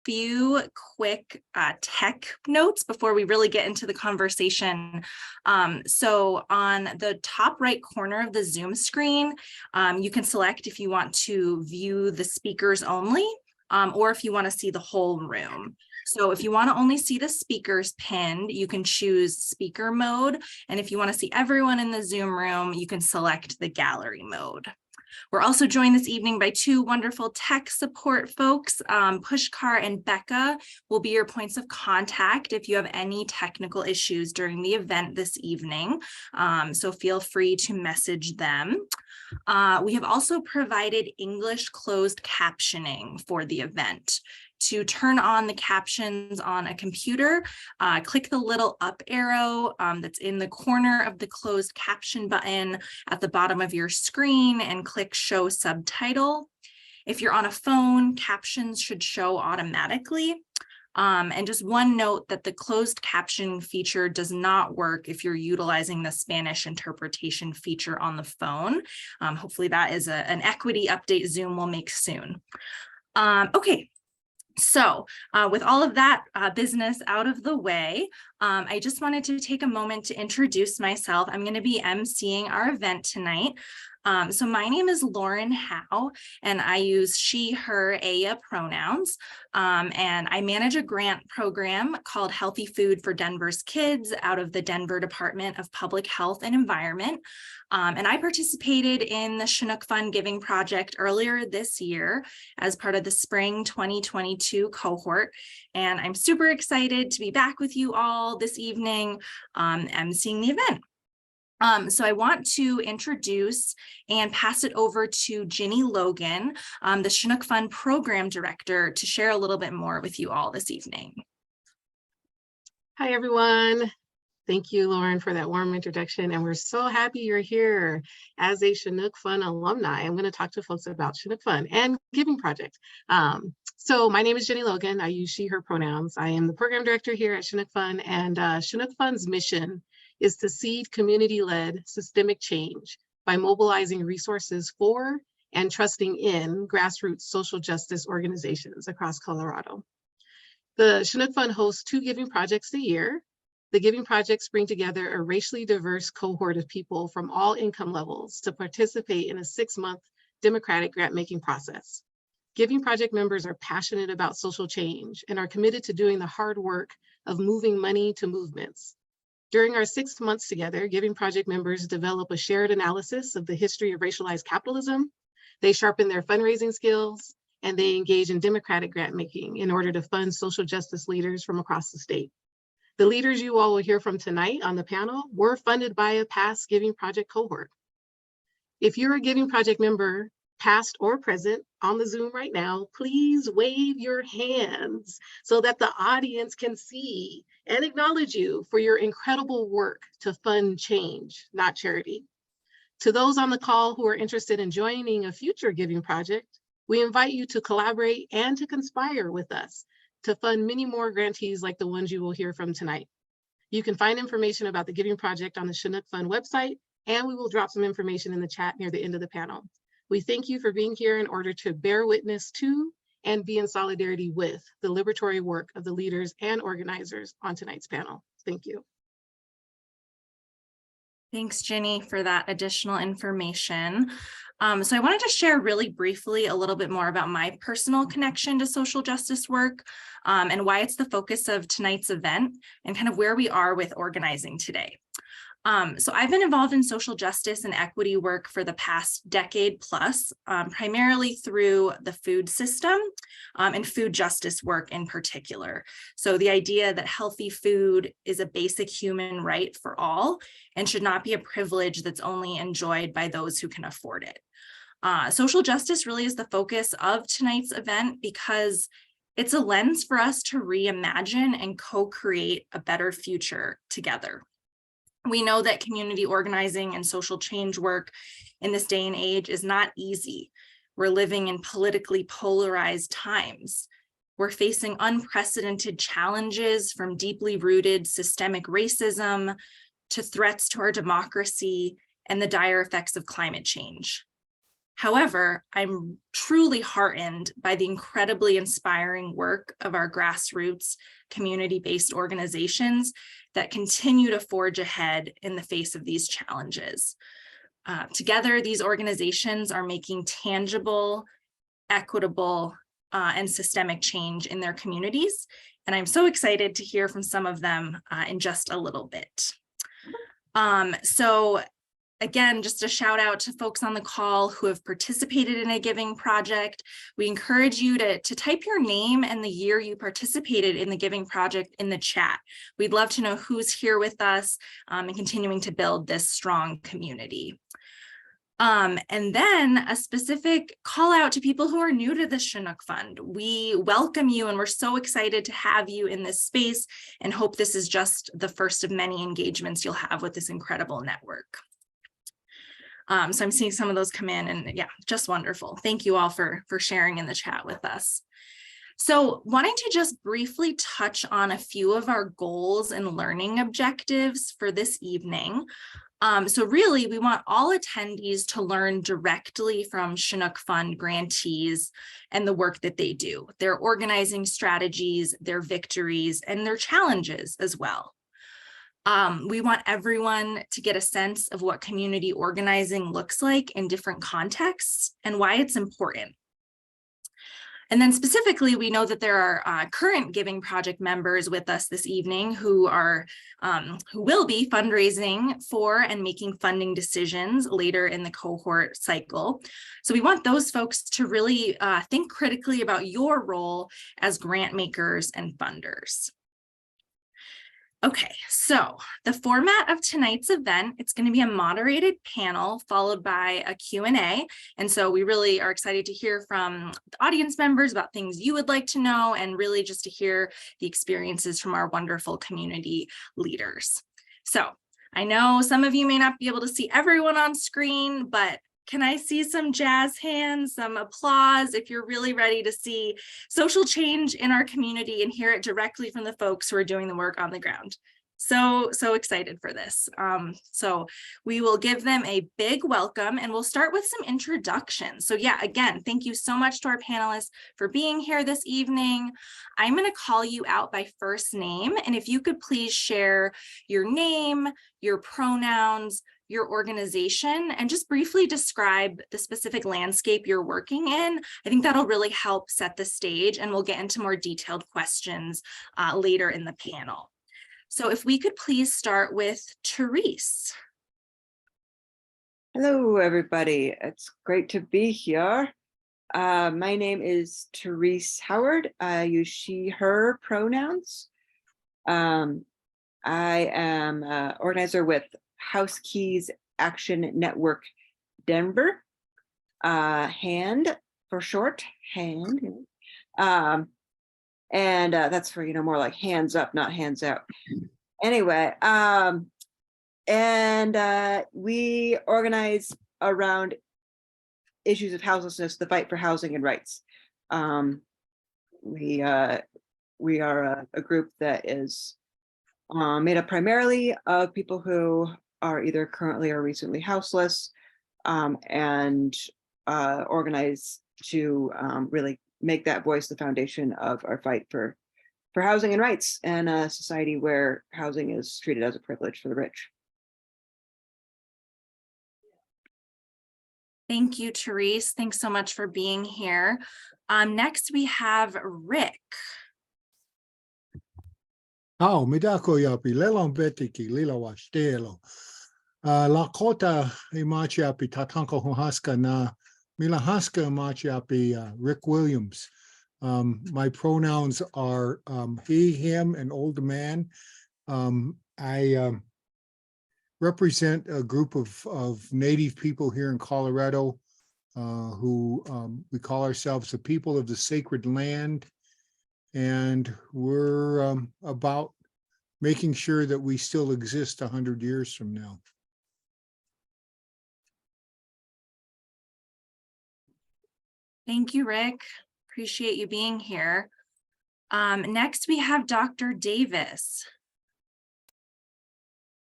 few quick tech notes before we really get into the conversation. So on the top right corner of the Zoom screen, you can select if you want to view the speakers only, or if you want to see the whole room. So if you want to only see the speakers pinned, you can choose speaker mode. And if you want to see everyone in the Zoom room, you can select the gallery mode. We're also joined this evening by two wonderful tech support folks. Pushkar and Becca will be your points of contact if you have any technical issues during the event this evening. So feel free to message them. We have also provided English closed captioning for the event. To turn on the captions on a computer, click the little up arrow that's in the corner of the closed caption button at the bottom of your screen and click show subtitle. If you're on a phone, captions should show automatically. And just one note that the closed caption feature does not work if you're utilizing the Spanish interpretation feature on the phone. Hopefully that is an equity update Zoom will make soon. Okay. So with all of that business out of the way, I just wanted to take a moment to introduce myself. I'm going to be emceeing our event tonight. So my name is Lauren Howe, and I use she, her, aya pronouns. And I manage a grant program called Healthy Food for Denver's Kids out of the Denver Department of Public Health and Environment. And I participated in the Chinook Fund Giving Project earlier this year as part of the spring 2022 cohort. And I'm super excited to be back with you all this evening emceeing the event. So I want to introduce and pass it over to Ginny Logan, the Chinook Fund Program Director, to share a little bit more with you all this evening. Hi, everyone. Thank you, Lauren, for that warm introduction. And we're so happy you're here. As a Chinook Fund alumni, I'm going to talk to folks about Chinook Fund and Giving Project. So my name is Ginny Logan. I use she, her pronouns. I am the program director here at Chinook Fund, and Chinook Fund's mission is to seed community-led systemic change by mobilizing resources for and trusting in grassroots social justice organizations across Colorado. The Chinook Fund hosts 2 giving projects a year. The giving projects bring together a racially diverse cohort of people from all income levels to participate in a 6-month democratic grant-making process. Giving project members are passionate about social change and are committed to doing the hard work of moving money to movements. During our 6 months together, Giving Project members develop a shared analysis of the history of racialized capitalism. They sharpen their fundraising skills, and they engage in democratic grant making in order to fund social justice leaders from across the state. The leaders you all will hear from tonight on the panel were funded by a past Giving Project cohort. If you're a Giving Project member, past or present, on the Zoom right now, please wave your hands so that the audience can see and acknowledge you for your incredible work to fund change, not charity. To those on the call who are interested in joining a future Giving Project, we invite you to collaborate and to conspire with us to fund many more grantees like the ones you will hear from tonight. You can find information about the Giving Project on the Chinook Fund website, and we will drop some information in the chat near the end of the panel. We thank you for being here in order to bear witness to and be in solidarity with the liberatory work of the leaders and organizers on tonight's panel. Thank you. Thanks, Ginny, for that additional information. So I wanted to share really briefly a little bit more about my personal connection to social justice work and why it's the focus of tonight's event and kind of where we are with organizing today. So I've been involved in social justice and equity work for the past decade plus, primarily through the food system and food justice work in particular. So the idea that healthy food is a basic human right for all and should not be a privilege that's only enjoyed by those who can afford it. Social justice really is the focus of tonight's event because it's a lens for us to reimagine and co-create a better future together. We know that community organizing and social change work in this day and age is not easy. We're living in politically polarized times. We're facing unprecedented challenges from deeply rooted systemic racism to threats to our democracy and the dire effects of climate change. However, I'm truly heartened by the incredibly inspiring work of our grassroots community-based organizations that continue to forge ahead in the face of these challenges. Together, these organizations are making tangible, equitable, and systemic change in their communities. And I'm so excited to hear from some of them in just a little bit. So again, just a shout out to folks on the call who have participated in a giving project. We encourage you to type your name and the year you participated in the giving project in the chat. We'd love to know who's here with us and continuing to build this strong community. And then a specific call out to people who are new to the Chinook Fund. We welcome you and we're so excited to have you in this space and hope this is just the first of many engagements you'll have with this incredible network. So I'm seeing some of those come in and yeah, just wonderful. Thank you all for sharing in the chat with us. So wanting to just briefly touch on a few of our goals and learning objectives for this evening. So really, we want all attendees to learn directly from Chinook Fund grantees and the work that they do, their organizing strategies, their victories, and their challenges as well. We want everyone to get a sense of what community organizing looks like in different contexts and why it's important. And then specifically, we know that there are current Giving Project members with us this evening who will be fundraising for and making funding decisions later in the cohort cycle. So we want those folks to really think critically about your role as grant makers and funders. Okay, so the format of tonight's event, it's going to be a moderated panel followed by a Q&A. And so we really are excited to hear from the audience members about things you would like to know and really just to hear the experiences from our wonderful community leaders. So I know some of you may not be able to see everyone on screen, but can I see some jazz hands, some applause if you're really ready to see social change in our community and hear it directly from the folks who are doing the work on the ground? So excited for this. So we will give them a big welcome and we'll start with some introductions. So yeah, again, thank you so much to our panelists for being here this evening. I'm going to call you out by first name. And if you could please share your name, your pronouns, your organization, and just briefly describe the specific landscape you're working in. I think that'll really help set the stage and we'll get into more detailed questions later in the panel. So if we could please start with Terese. Hello, everybody. It's great to be here. My name is Terese Howard. I use she, her pronouns. I am an organizer with Housekeys Action Network Denver, HAND for short, HAND. And that's for, more like hands up, not hands out. Anyway, and we organize around issues of houselessness, the fight for housing and rights. We are a group that is made up primarily of people who are either currently or recently houseless, and organize to really make that voice the foundation of our fight for housing and rights in a society where housing is treated as a privilege for the rich. Thank you, Terese. Thanks so much for being here. Next, we have Rick. Oh, midako yapi lelon betiki lila washtelo. Lakota imachiapi tatanko huhaska na milahaska machiapi Rick Williams. My pronouns are he, him, and old man. I represent a group of Native people here in Colorado who we call ourselves the people of the sacred land. And we're about making sure that we still exist 100 years from now. Thank you, Rick. Appreciate you being here. Next, we have Dr. Davis.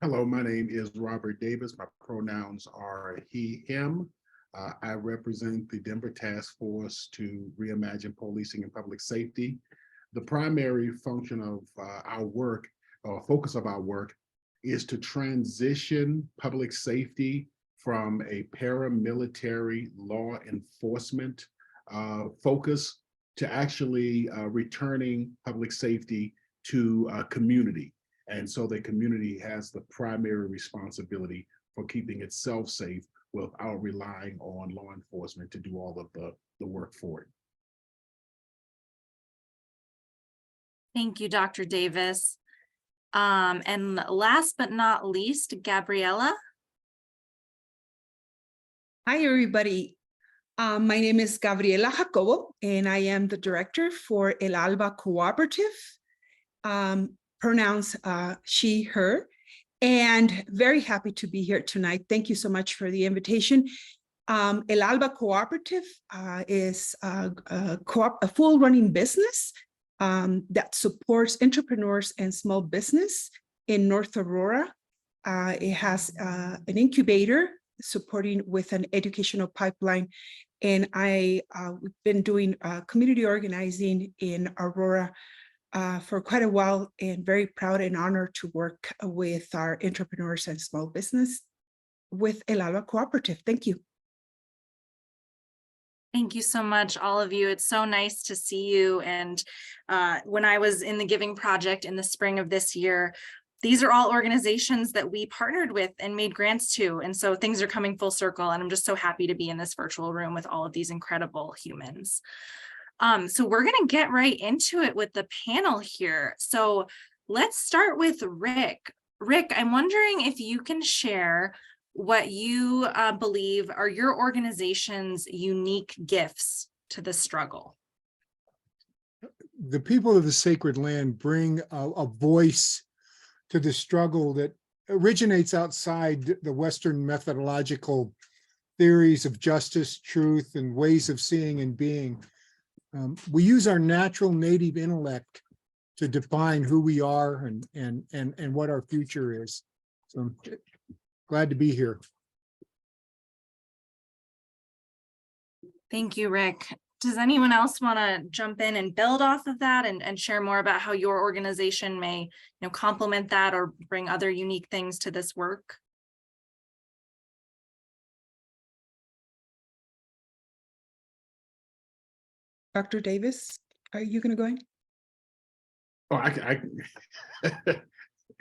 Hello, my name is Robert Davis. My pronouns are he, him. I represent the Denver Task Force to Reimagine Policing and Public Safety. The primary function of our work, or focus of our work, is to transition public safety from a paramilitary law enforcement focus to actually returning public safety to community. And so the community has the primary responsibility for keeping itself safe without relying on law enforcement to do all of the work for it. Thank you, Dr. Davis. And last but not least, Gabriela. Hi, everybody. My name is Gabriela Jacobo, and I am the director for El Alba Cooperative, pronouns she, her, and very happy to be here tonight. Thank you so much for the invitation. El Alba Cooperative is a full running business that supports entrepreneurs and small business in North Aurora. It has an incubator supporting with an educational pipeline. And we've been doing community organizing in Aurora for quite a while, and very proud and honored to work with our entrepreneurs and small business with El Alba Cooperative. Thank you. Thank you so much, all of you. It's so nice to see you. And when I was in the Giving Project in the spring of this year, these are all organizations that we partnered with and made grants to. And so things are coming full circle. And I'm just so happy to be in this virtual room with all of these incredible humans. So we're going to get right into it with the panel here. So let's start with Rick. Rick, I'm wondering if you can share what you believe are your organization's unique gifts to the struggle. The people of the sacred land bring a voice to the struggle that originates outside the Western methodological theories of justice, truth, and ways of seeing and being. We use our natural native intellect to define who we are and what our future is. So I'm glad to be here. Thank you, Rick. Does anyone else want to jump in and build off of that and share more about how your organization may, complement that or bring other unique things to this work? Dr. Davis, are you going to go in? Oh,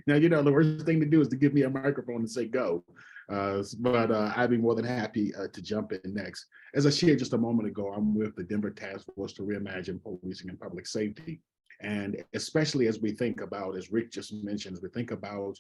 now, the worst thing to do is to give me a microphone and say go. But I'd be more than happy to jump in next. As I shared just a moment ago, I'm with the Denver Task Force to Reimagine Policing and Public Safety. And especially as we think about, as Rick just mentioned, as we think about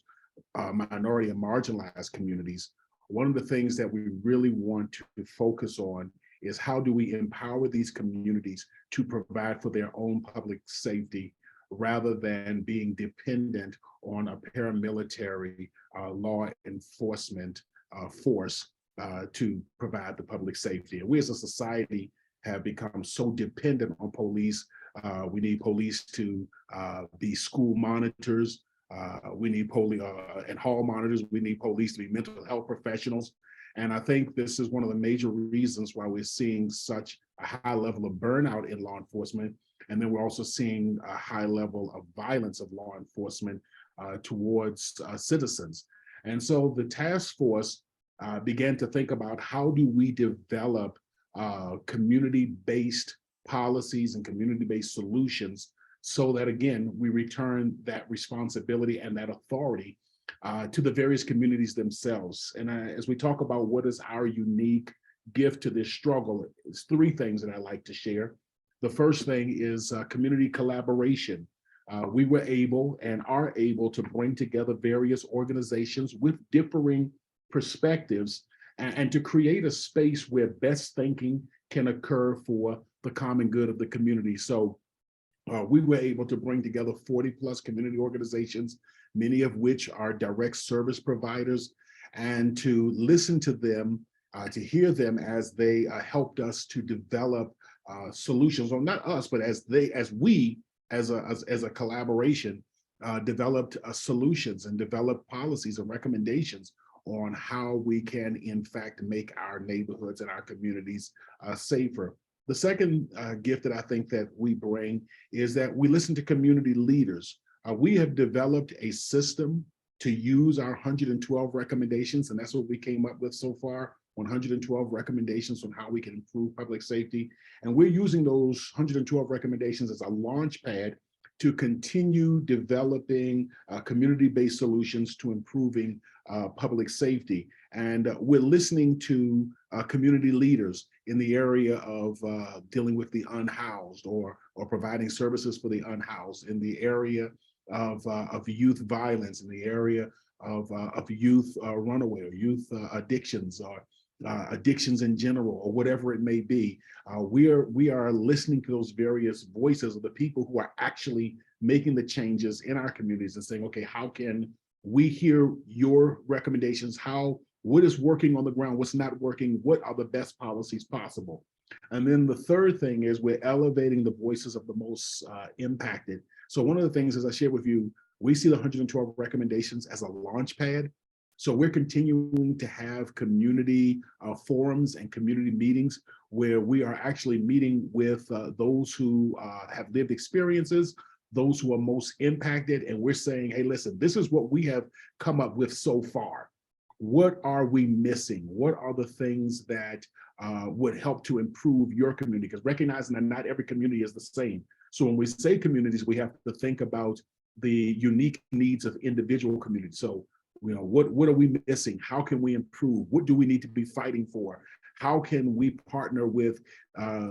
minority and marginalized communities, one of the things that we really want to focus on is how do we empower these communities to provide for their own public safety rather than being dependent on a paramilitary law enforcement force to provide the public safety. And we as a society have become so dependent on police. We need police to be school monitors. We need police and hall monitors. We need police to be mental health professionals. And I think this is one of the major reasons why we're seeing such a high level of burnout in law enforcement. And then we're also seeing a high level of violence of law enforcement towards citizens. And so the task force began to think about how do we develop community-based policies and community-based solutions so that, again, we return that responsibility and that authority to the various communities themselves. And as we talk about what is our unique gift to this struggle, it's three things that I like to share. The first thing is community collaboration. We were able and are able to bring together various organizations with differing perspectives and to create a space where best thinking can occur for the common good of the community. So we were able to bring together 40 plus community organizations, many of which are direct service providers, and to listen to them, to hear them as they helped us to develop solutions, or not us, but as we as a collaboration developed solutions and developed policies and recommendations on how we can, in fact, make our neighborhoods and our communities safer. The second gift that I think that we bring is that we listen to community leaders. We have developed a system to use our 112 recommendations, and that's what we came up with so far, 112 recommendations on how we can improve public safety. And we're using those 112 recommendations as a launch pad to continue developing community-based solutions to improving public safety. And we're listening to community leaders in the area of dealing with the unhoused or providing services for the unhoused, in the area of youth violence, in the area of youth runaway or youth addictions, or addictions in general, or whatever it may be. We are listening to those various voices of the people who are actually making the changes in our communities and saying, okay, how can we hear your recommendations? What is working on the ground? What's not working? What are the best policies possible? And then the third thing is we're elevating the voices of the most impacted. So one of the things, as I shared with you, we see the 112 recommendations as a launch pad. So we're continuing to have community forums and community meetings where we are actually meeting with those who have lived experiences, those who are most impacted, and we're saying, hey, listen, this is what we have come up with so far. What are we missing? What are the things that would help to improve your community? Because recognizing that not every community is the same. So when we say communities, we have to think about the unique needs of individual communities. So, you know, what are we missing? How can we improve? What do we need to be fighting for? How can we partner with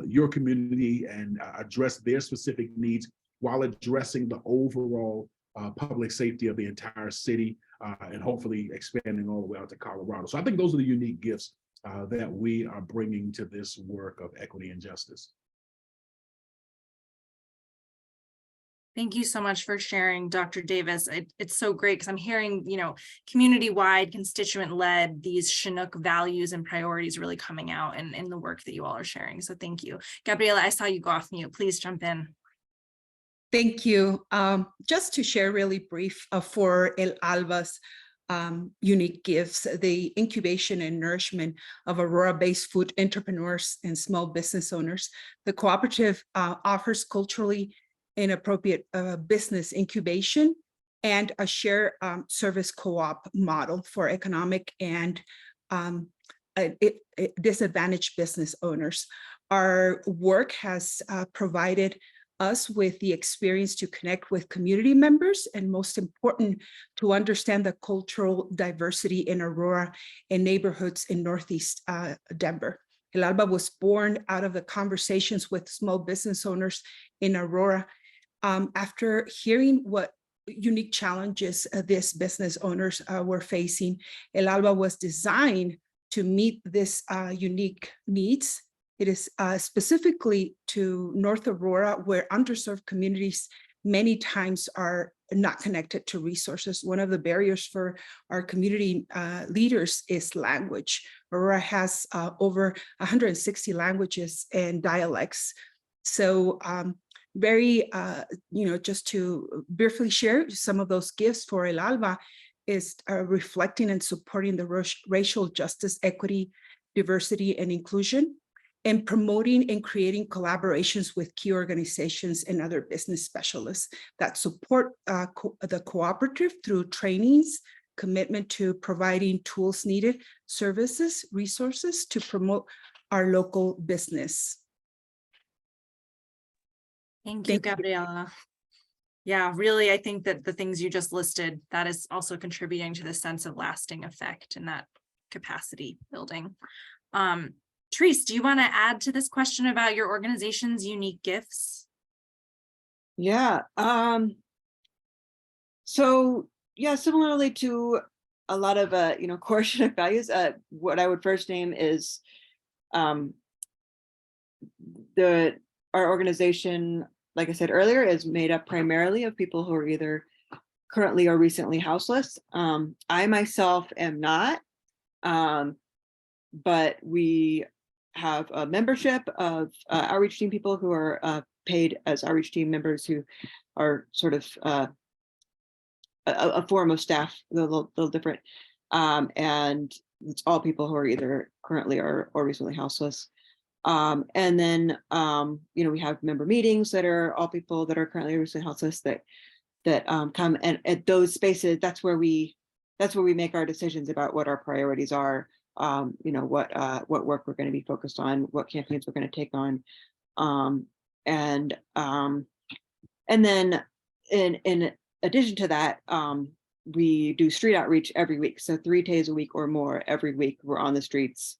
your community and address their specific needs while addressing the overall public safety of the entire city, and hopefully expanding all the way out to Colorado. So I think those are the unique gifts that we are bringing to this work of equity and justice. Thank you so much for sharing, Dr. Davis. It's so great because I'm hearing, you know, community-wide, constituent-led, these Chinook values and priorities really coming out in the work that you all are sharing. So thank you. Gabriela, I saw you go off mute. Please jump in. Thank you. Just to share really brief for El Alba's unique gifts, the incubation and nourishment of Aurora-based food entrepreneurs and small business owners. The cooperative offers culturally inappropriate business incubation and a share service co-op model for economic and disadvantaged business owners. Our work has provided us with the experience to connect with community members, and most important, to understand the cultural diversity in Aurora and neighborhoods in Northeast Denver. El Alba was born out of the conversations with small business owners in Aurora. After hearing what unique challenges these business owners were facing, El Alba was designed to meet this unique needs. It is specifically to North Aurora, where underserved communities many times are not connected to resources. One of the barriers for our community leaders is language. Aurora has over 160 languages and dialects. So just to briefly share some of those gifts for El Alba is reflecting and supporting the racial justice, equity, diversity, and inclusion, and promoting and creating collaborations with key organizations and other business specialists that support the cooperative through trainings, commitment to providing tools needed, services, resources to promote our local business. Thank you, Gabriela. Yeah, really, I think that the things you just listed, that is also contributing to the sense of lasting effect and that capacity building. Terese, do you want to add to this question about your organization's unique gifts? Yeah. So yeah, similarly to a lot of core Chinook values, what I would first name is our organization, like I said earlier, is made up primarily of people who are either currently or recently houseless. I myself am not, but we have a membership of outreach team people who are paid as outreach team members, who are sort of a form of staff, a little different. And it's all people who are either currently or recently houseless. And then, we have member meetings that are all people that are currently or recently houseless that come, and at those spaces, that's where we make our decisions about what our priorities are, what work we're going to be focused on, what campaigns we're going to take on. And then in addition to that, we do street outreach every week. So 3 days a week or more every week, we're on the streets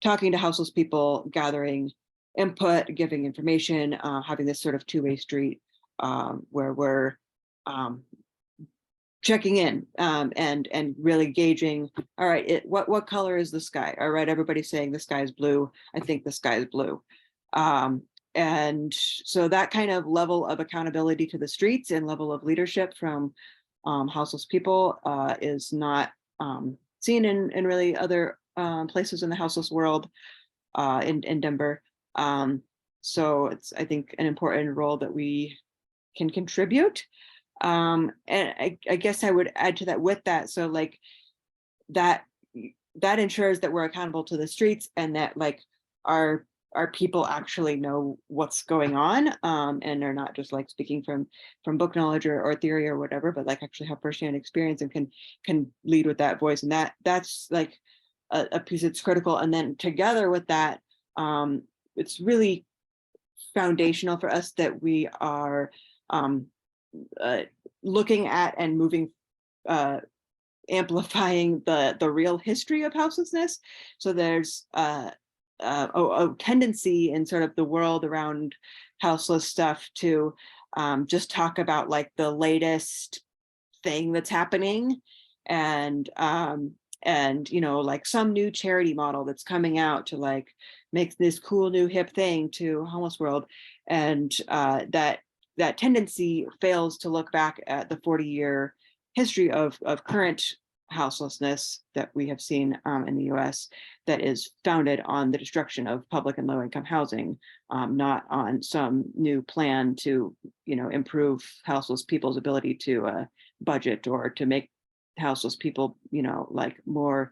talking to houseless people, gathering input, giving information, having this sort of two-way street where we're checking in and really gauging, all right, what color is the sky? All right, everybody's saying the sky is blue. I think the sky is blue. And so that kind of level of accountability to the streets and level of leadership from houseless people is not seen in really other places in the houseless world in Denver. So it's, I think, an important role that we can contribute. And I guess I would add to that with that. So like that ensures that we're accountable to the streets and that like our people actually know what's going on, and they're not just like speaking from book knowledge or theory or whatever, but like actually have firsthand experience and can lead with that voice. And that's like a piece that's critical. And then together with that, it's really foundational for us that we are looking at and moving, amplifying the real history of houselessness. So there's a tendency in sort of the world around houseless stuff to just talk about like the latest thing that's happening, and like some new charity model that's coming out to like make this cool new hip thing to homeless world, and that tendency fails to look back at the 40-year history of current houselessness that we have seen in the US that is founded on the destruction of public and low-income housing, not on some new plan to, improve houseless people's ability to budget or to make houseless people, like more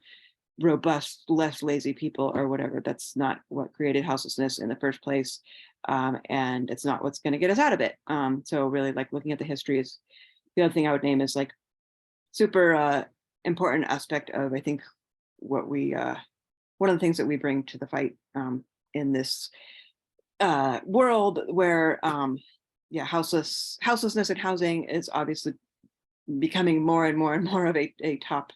robust, less lazy people or whatever. That's not what created houselessness in the first place. And it's not what's going to get us out of it. So really like looking at the history is the other thing I would name is like super important aspect of, I think, what we, one of the things that we bring to the fight in this world where, houselessness and housing is obviously becoming more and more and more of a top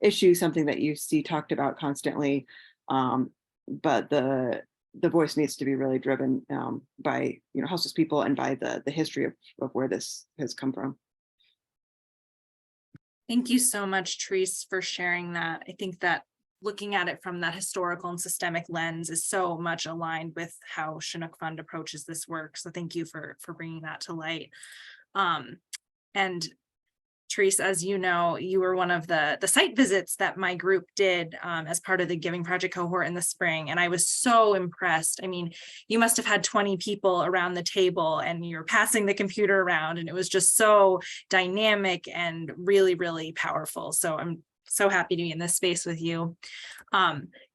issue, something that you see talked about constantly. But the voice needs to be really driven by houseless people and by the history of where this has come from. Thank you so much, Terese, for sharing that. I think that looking at it from that historical and systemic lens is so much aligned with how Chinook Fund approaches this work. So thank you for bringing that to light. And Terese, as you know, you were one of the site visits that my group did as part of the Giving Project cohort in the spring. And I was so impressed. I mean, you must have had 20 people around the table and you're passing the computer around, and it was just so dynamic and really, really powerful. So I'm so happy to be in this space with you.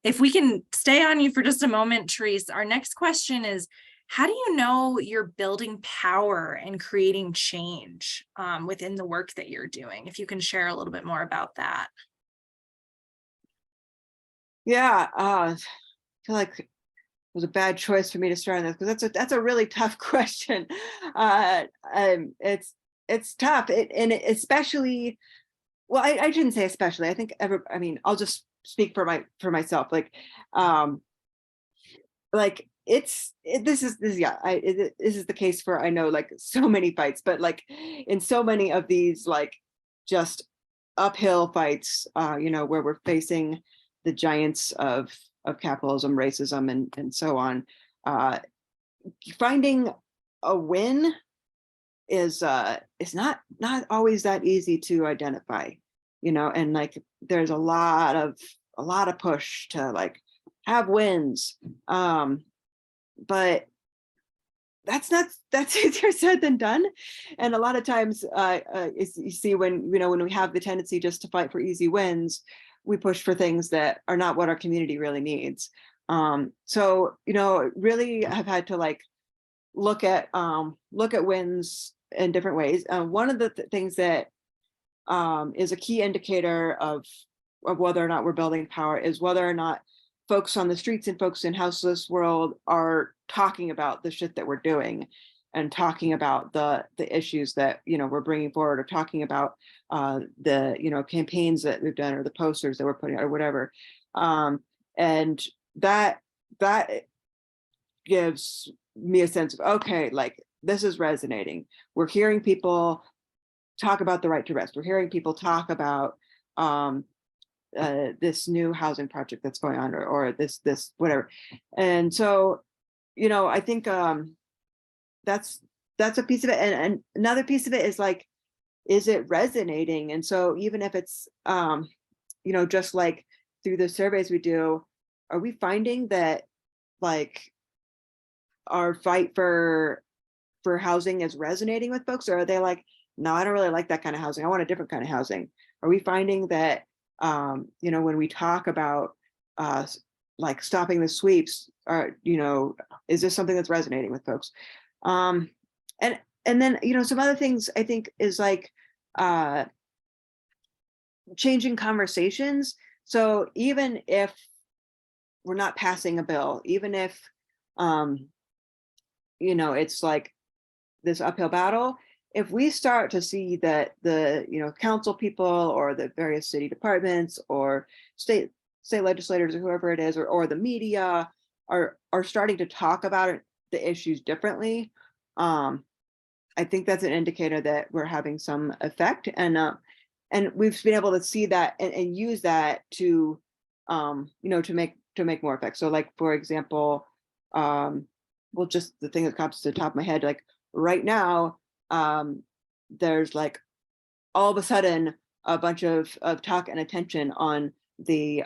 If we can stay on you for just a moment, Terese, our next question is, how do you know you're building power and creating change within the work that you're doing? If you can share a little bit more about that. Yeah, I feel like it was a bad choice for me to start on this because that's a really tough question. It's tough, and especially, well, I shouldn't say especially. I think I'll just speak for myself. This is the case for, I know, like so many fights, but like in so many of these like just uphill fights, where we're facing the giants of capitalism, racism, and so on, finding a win is not always that easy to identify, and like there's a lot of push to like have wins. But that's easier said than done. And a lot of times you see when we have the tendency just to fight for easy wins, we push for things that are not what our community really needs. So really have had to like look at wins in different ways. One of the things that is a key indicator of whether or not we're building power is whether or not folks on the streets and folks in houseless world are talking about the shit that we're doing and talking about the issues that we're bringing forward, or talking about the campaigns that we've done, or the posters that we're putting out, or whatever. And that gives me a sense of, okay, like this is resonating. We're hearing people talk about the right to rest. We're hearing people talk about this new housing project that's going on, or this whatever. And so I think that's a piece of it. And another piece of it is like, is it resonating? And so even if it's just like through the surveys we do, are we finding that like our fight for housing is resonating with folks? Or are they like, no, I don't really like that kind of housing, I want a different kind of housing? Are we finding that when we talk about like stopping the sweeps, or is this something that's resonating with folks? And then some other things I think is like changing conversations. So even if we're not passing a bill, even if it's like this uphill battle, if we start to see that the council people, or the various city departments, or state legislators, or whoever it is, or the media are starting to talk about the issues differently, I think that's an indicator that we're having some effect. And we've been able to see that and use that to to make more effect. So like, for example, well, just the thing that comes to the top of my head, like right now, there's like all of a sudden a bunch of talk and attention on the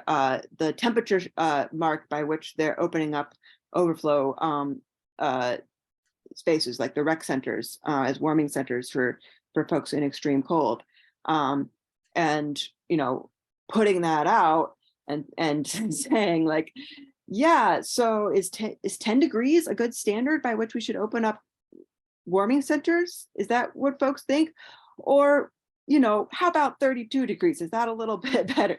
temperature mark by which they're opening up overflow spaces, like the rec centers as warming centers for folks in extreme cold, and putting that out and saying like, yeah, so is 10 degrees a good standard by which we should open up warming centers? Is that what folks think? Or how about 32 degrees? Is that a little bit better?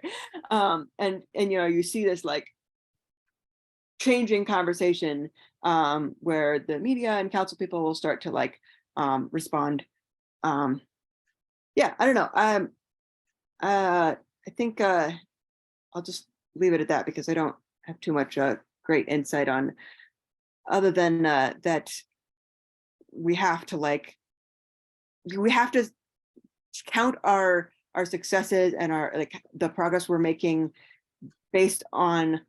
And you see this like changing conversation where the media and council people will start to like respond. Yeah, I don't know. I think I'll just leave it at that, because I don't have too much great insight on, other than that we have to count our successes and our the progress we're making based on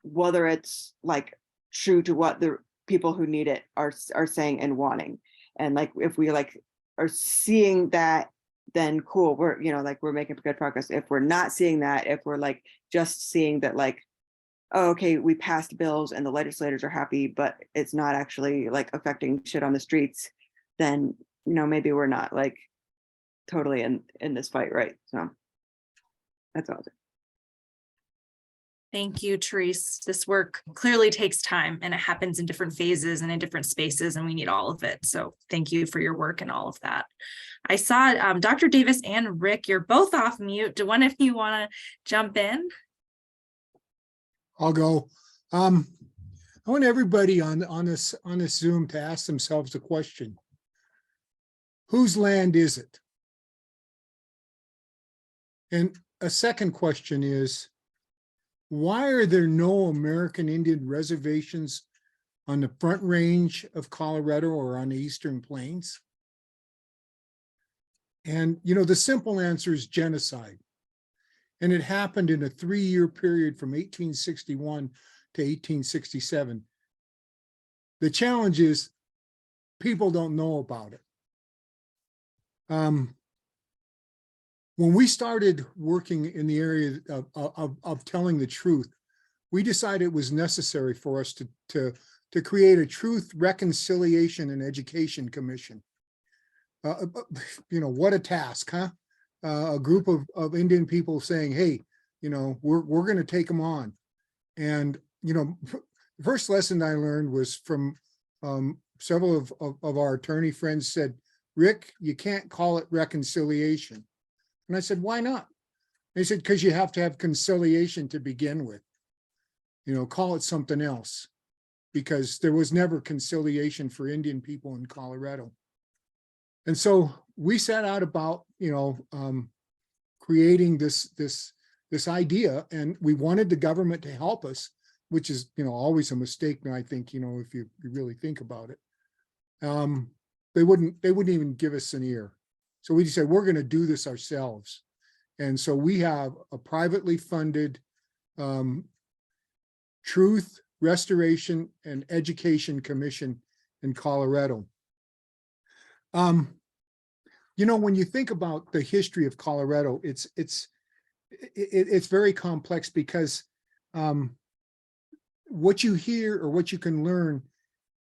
whether it's like true to what the people who need it are saying and wanting. And like, if we like are seeing that, then cool, we're we're making good progress. If we're not seeing that, if we're like just seeing that like, oh, okay, we passed bills and the legislators are happy, but it's not actually like affecting shit on the streets, then maybe we're not like totally in this fight, right? So that's all. Thank you, Terese. This work clearly takes time, and it happens in different phases and in different spaces, and we need all of it. So thank you for your work and all of that. I saw Dr. Davis and Rick, you're both off mute. Do one of you want to jump in? I'll go. I want everybody on this Zoom to ask themselves the question: whose land is it? And a second question is, why are there no American Indian reservations on the Front Range of Colorado or on the Eastern Plains? And the simple answer is genocide. And it happened in a 3-year period from 1861 to 1867. The challenge is people don't know about it. When we started working in the area of telling the truth, we decided it was necessary for us to to create a Truth, Reconciliation, and Education Commission. What a task, huh? A group of Indian people saying, hey, we're going to take them on. And, the first lesson I learned was from several of our attorney friends said, Rick, you can't call it reconciliation. And I said, why not? They said, because you have to have conciliation to begin with. Call it something else, because there was never conciliation for Indian people in Colorado. And so we set out about, creating this idea, and we wanted the government to help us, which is, always a mistake. And I think, if you really think about it, they wouldn't even give us an ear. So we just said, we're going to do this ourselves. And so we have a privately funded Truth, Restoration, and Education Commission in Colorado. When you think about the history of Colorado, it's very complex, because what you hear or what you can learn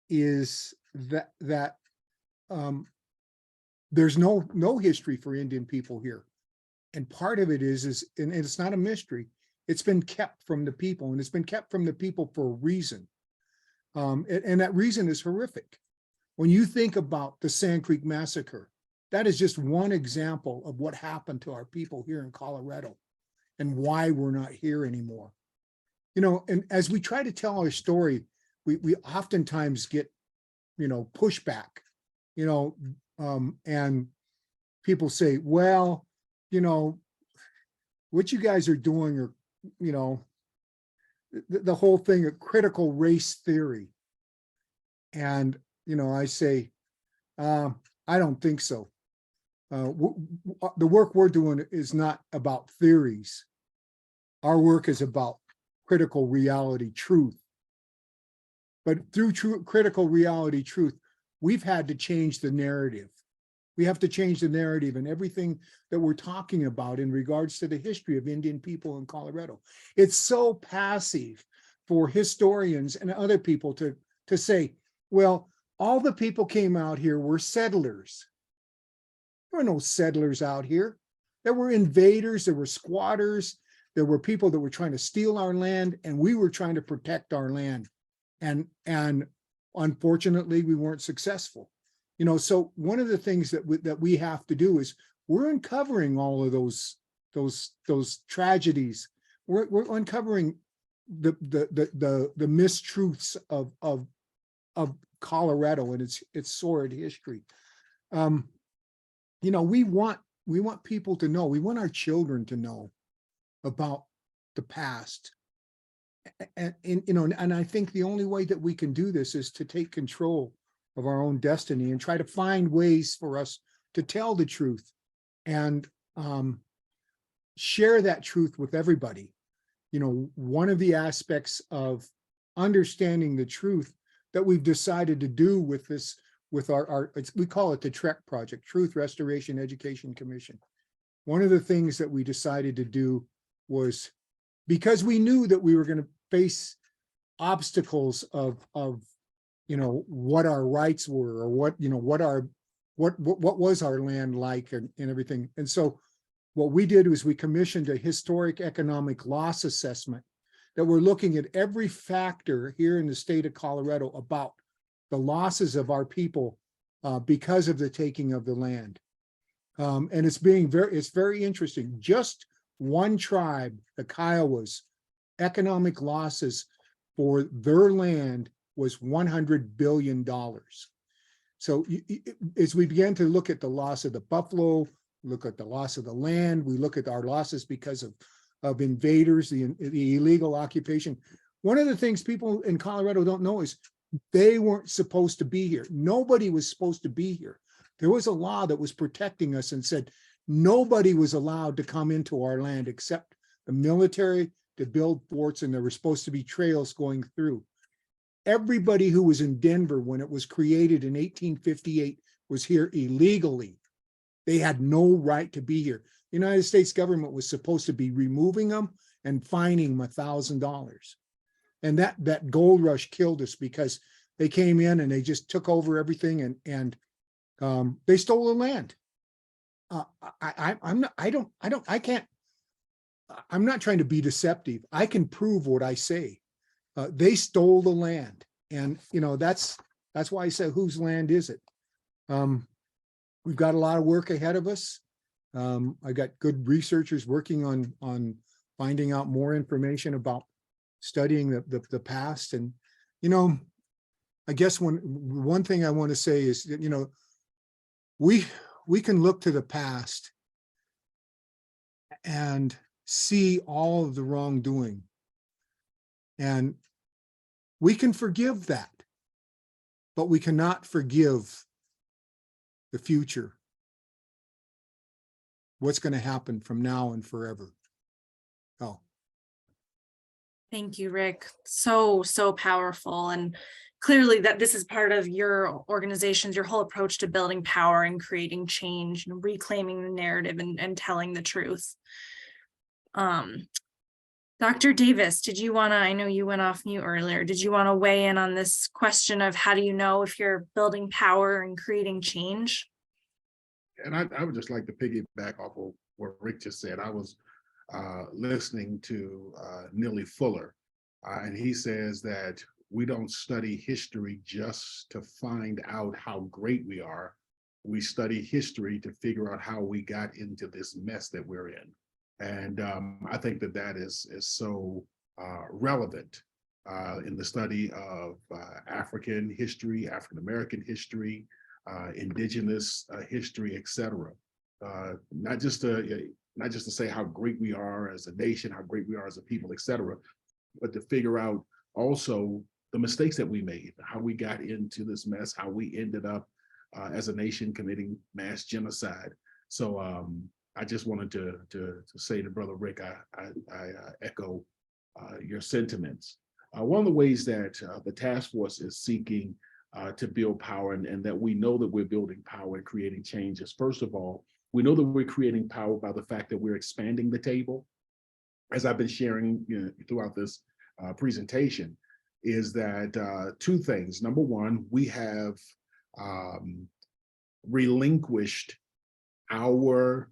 is that there's no history for Indian people here. And part of it is and it's not a mystery. It's been kept from the people, and it's been kept from the people for a reason. And that reason is horrific. When you think about the Sand Creek Massacre, that is just one example of what happened to our people here in Colorado and why we're not here anymore. And as we try to tell our story, we oftentimes get, pushback, and people say, well, what you guys are doing, or, the whole thing of critical race theory. And, I say, I don't think so. The work we're doing is not about theories. Our work is about critical reality truth. But through critical reality truth, we've had to change the narrative. We have to change the narrative and everything that we're talking about in regards to the history of Indian people in Colorado. It's so passive for historians and other people to say, well, all the people came out here were settlers. There were no settlers out here. There were invaders, there were squatters, there were people that were trying to steal our land, and we were trying to protect our land. And unfortunately, we weren't successful. So one of the things that we have to do is we're uncovering all of those tragedies. We're uncovering the mistruths of Colorado and its sordid history. We want people to know. We want our children to know about the past. And I think the only way that we can do this is to take control of our own destiny and try to find ways for us to tell the truth and share that truth with everybody. One of the aspects of understanding the truth that we've decided to do with this, with we call it the TREC project, Truth, Restoration, Education Commission. One of the things that we decided to do was, because we knew that we were going to face obstacles of what our rights were, or what was our land like, and everything. And so what we did was we commissioned a historic economic loss assessment that we're looking at every factor here in the state of Colorado about the losses of our people because of the taking of the land. And it's very interesting. Just one tribe, the Kiowas, economic losses for their land was $100 billion. So as we began to look at the loss of the buffalo, look at the loss of the land, we look at our losses because of invaders, the illegal occupation. One of the things people in Colorado don't know is they weren't supposed to be here. Nobody was supposed to be here. There was a law that was protecting us and said nobody was allowed to come into our land except the military to build forts, and there were supposed to be trails going through. Everybody who was in Denver when it was created in 1858 was here illegally. They had no right to be here. The United States government was supposed to be removing them and fining them $1,000. And that gold rush killed us, because they came in and they just took over everything and they stole the land. I'm not trying to be deceptive. I can prove what I say. They stole the land, and that's why I say, whose land is it? We've got a lot of work ahead of us. I got good researchers working on finding out more information about studying the past. And I guess one thing I want to say is that we can look to the past and see all of the wrongdoing, and we can forgive that, but we cannot forgive the future. What's going to happen from now and forever. Oh. Thank you, Rick. So powerful. And clearly that this is part of your organization's, your whole approach to building power and creating change and reclaiming the narrative and telling the truth. Dr. Davis, I know you went off mute earlier. Did you want to weigh in on this question of how do you know if you're building power and creating change? And I would just like to piggyback off of what Rick just said. I was listening to Neely Fuller, and he says that we don't study history just to find out how great we are. We study history to figure out how we got into this mess that we're in. And I think that is so relevant in the study of African history, African-American history, indigenous history, etc. Not just to say how great we are as a nation, how great we are as a people, etc., but to figure out also the mistakes that we made, how we got into this mess, how we ended up as a nation committing mass genocide. So I just wanted to say to Brother Rick, I echo your sentiments. One of the ways that the task force is seeking to build power, and that we know that we're building power and creating changes. First of all, we know that we're creating power by the fact that we're expanding the table. As I've been sharing throughout this presentation, is that two things. Number one, we have relinquished our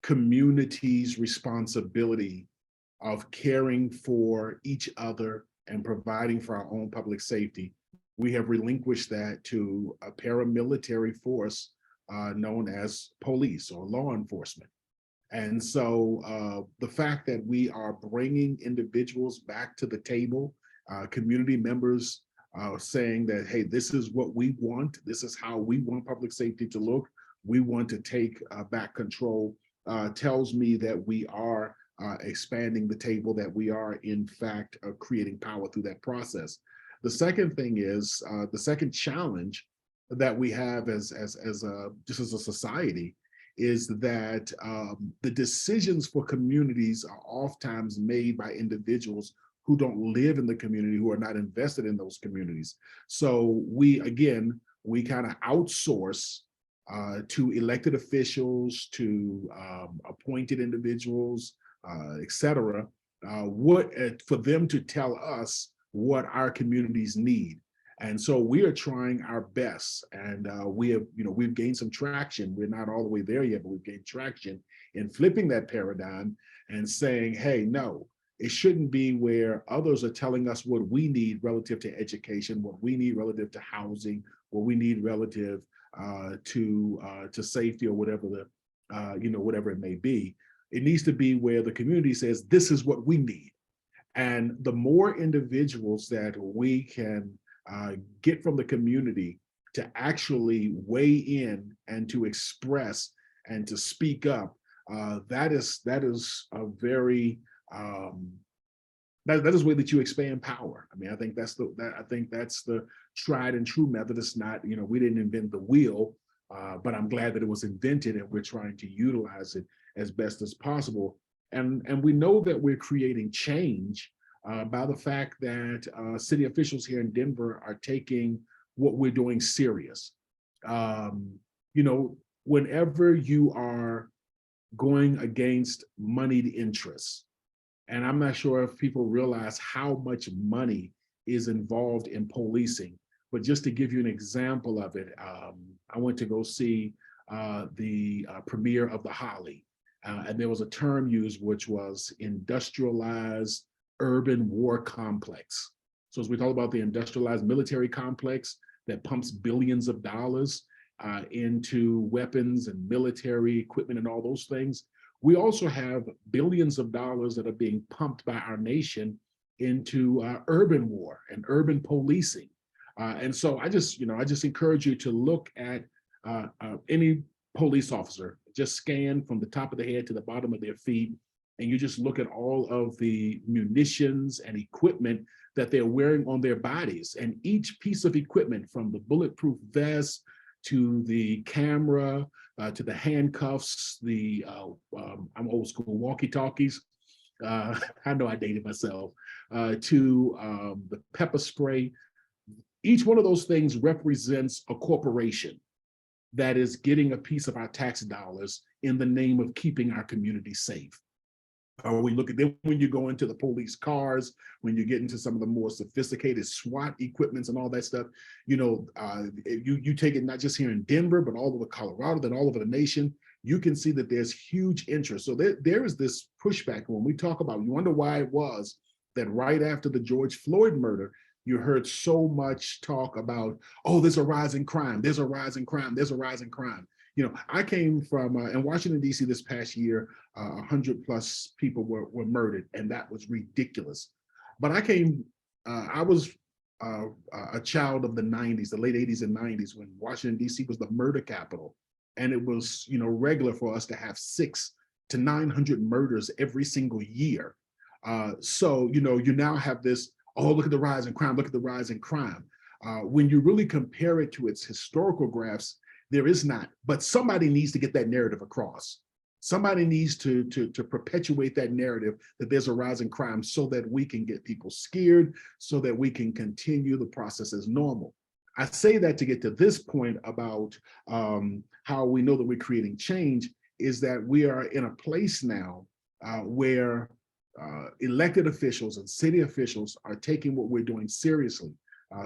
community's responsibility of caring for each other and providing for our own public safety. We have relinquished that to a paramilitary force known as police or law enforcement. And so the fact that we are bringing individuals back to the table, community members saying that, hey, this is what we want, this is how we want public safety to look, we want to take back control, tells me that we are expanding the table, that we are in fact creating power through that process. The second thing is, the second challenge that we have as a society is that the decisions for communities are oftentimes made by individuals who don't live in the community, who are not invested in those communities. So we kind of outsource to elected officials, to appointed individuals, et cetera, for them to tell us what our communities need. And so we are trying our best, and we've gained some traction. We're not all the way there yet, but we've gained traction in flipping that paradigm and saying, hey, no, it shouldn't be where others are telling us what we need relative to education, what we need relative to housing, what we need relative to safety, or whatever whatever it may be. It needs to be where the community says, this is what we need. And the more individuals that we can get from the community to actually weigh in and to express and to speak up, that is a very that is the way that you expand power. I mean, I think that's the tried and true method. It's not, we didn't invent the wheel, but I'm glad that it was invented, and we're trying to utilize it as best as possible. And we know that we're creating change by the fact that city officials here in Denver are taking what we're doing serious. Whenever you are going against moneyed interests, and I'm not sure if people realize how much money is involved in policing, but just to give you an example of it, I went to go see the premiere of The Holly, and there was a term used which was industrialized urban war complex. So as we talk about the industrialized military complex that pumps billions of dollars into weapons and military equipment and all those things, we also have billions of dollars that are being pumped by our nation into urban war and urban policing. And so I just encourage you to look at any police officer, just scan from the top of the head to the bottom of their feet, and you just look at all of the munitions and equipment that they're wearing on their bodies. And each piece of equipment, from the bulletproof vest to the camera, to the handcuffs, the I'm old school walkie-talkies. I know I dated myself. To the pepper spray. Each one of those things represents a corporation that is getting a piece of our tax dollars in the name of keeping our community safe. We look at them when you go into the police cars, when you get into some of the more sophisticated SWAT equipments and all that stuff, you take it not just here in Denver, but all over Colorado, then all over the nation. You can see that there's huge interest. So there is this pushback when we talk about, you wonder why it was that right after the George Floyd murder, you heard so much talk about, oh, there's a rise in crime, there's a rise in crime, there's a rise in crime. I came from, in Washington, D.C. this past year, 100+ people were murdered, and that was ridiculous. But I was a child of the 90s, the late 80s and 90s, when Washington, D.C. was the murder capital. And it was, regular for us to have 600 to 900 murders every single year. So, you now have this, oh, look at the rise in crime, look at the rise in crime. When you really compare it to its historical graphs, there is not, but somebody needs to get that narrative across. Somebody needs to perpetuate that narrative that there's a rise in crime so that we can get people scared, so that we can continue the process as normal. I say that to get to this point about how we know that we're creating change, is that we are in a place now where elected officials and city officials are taking what we're doing seriously.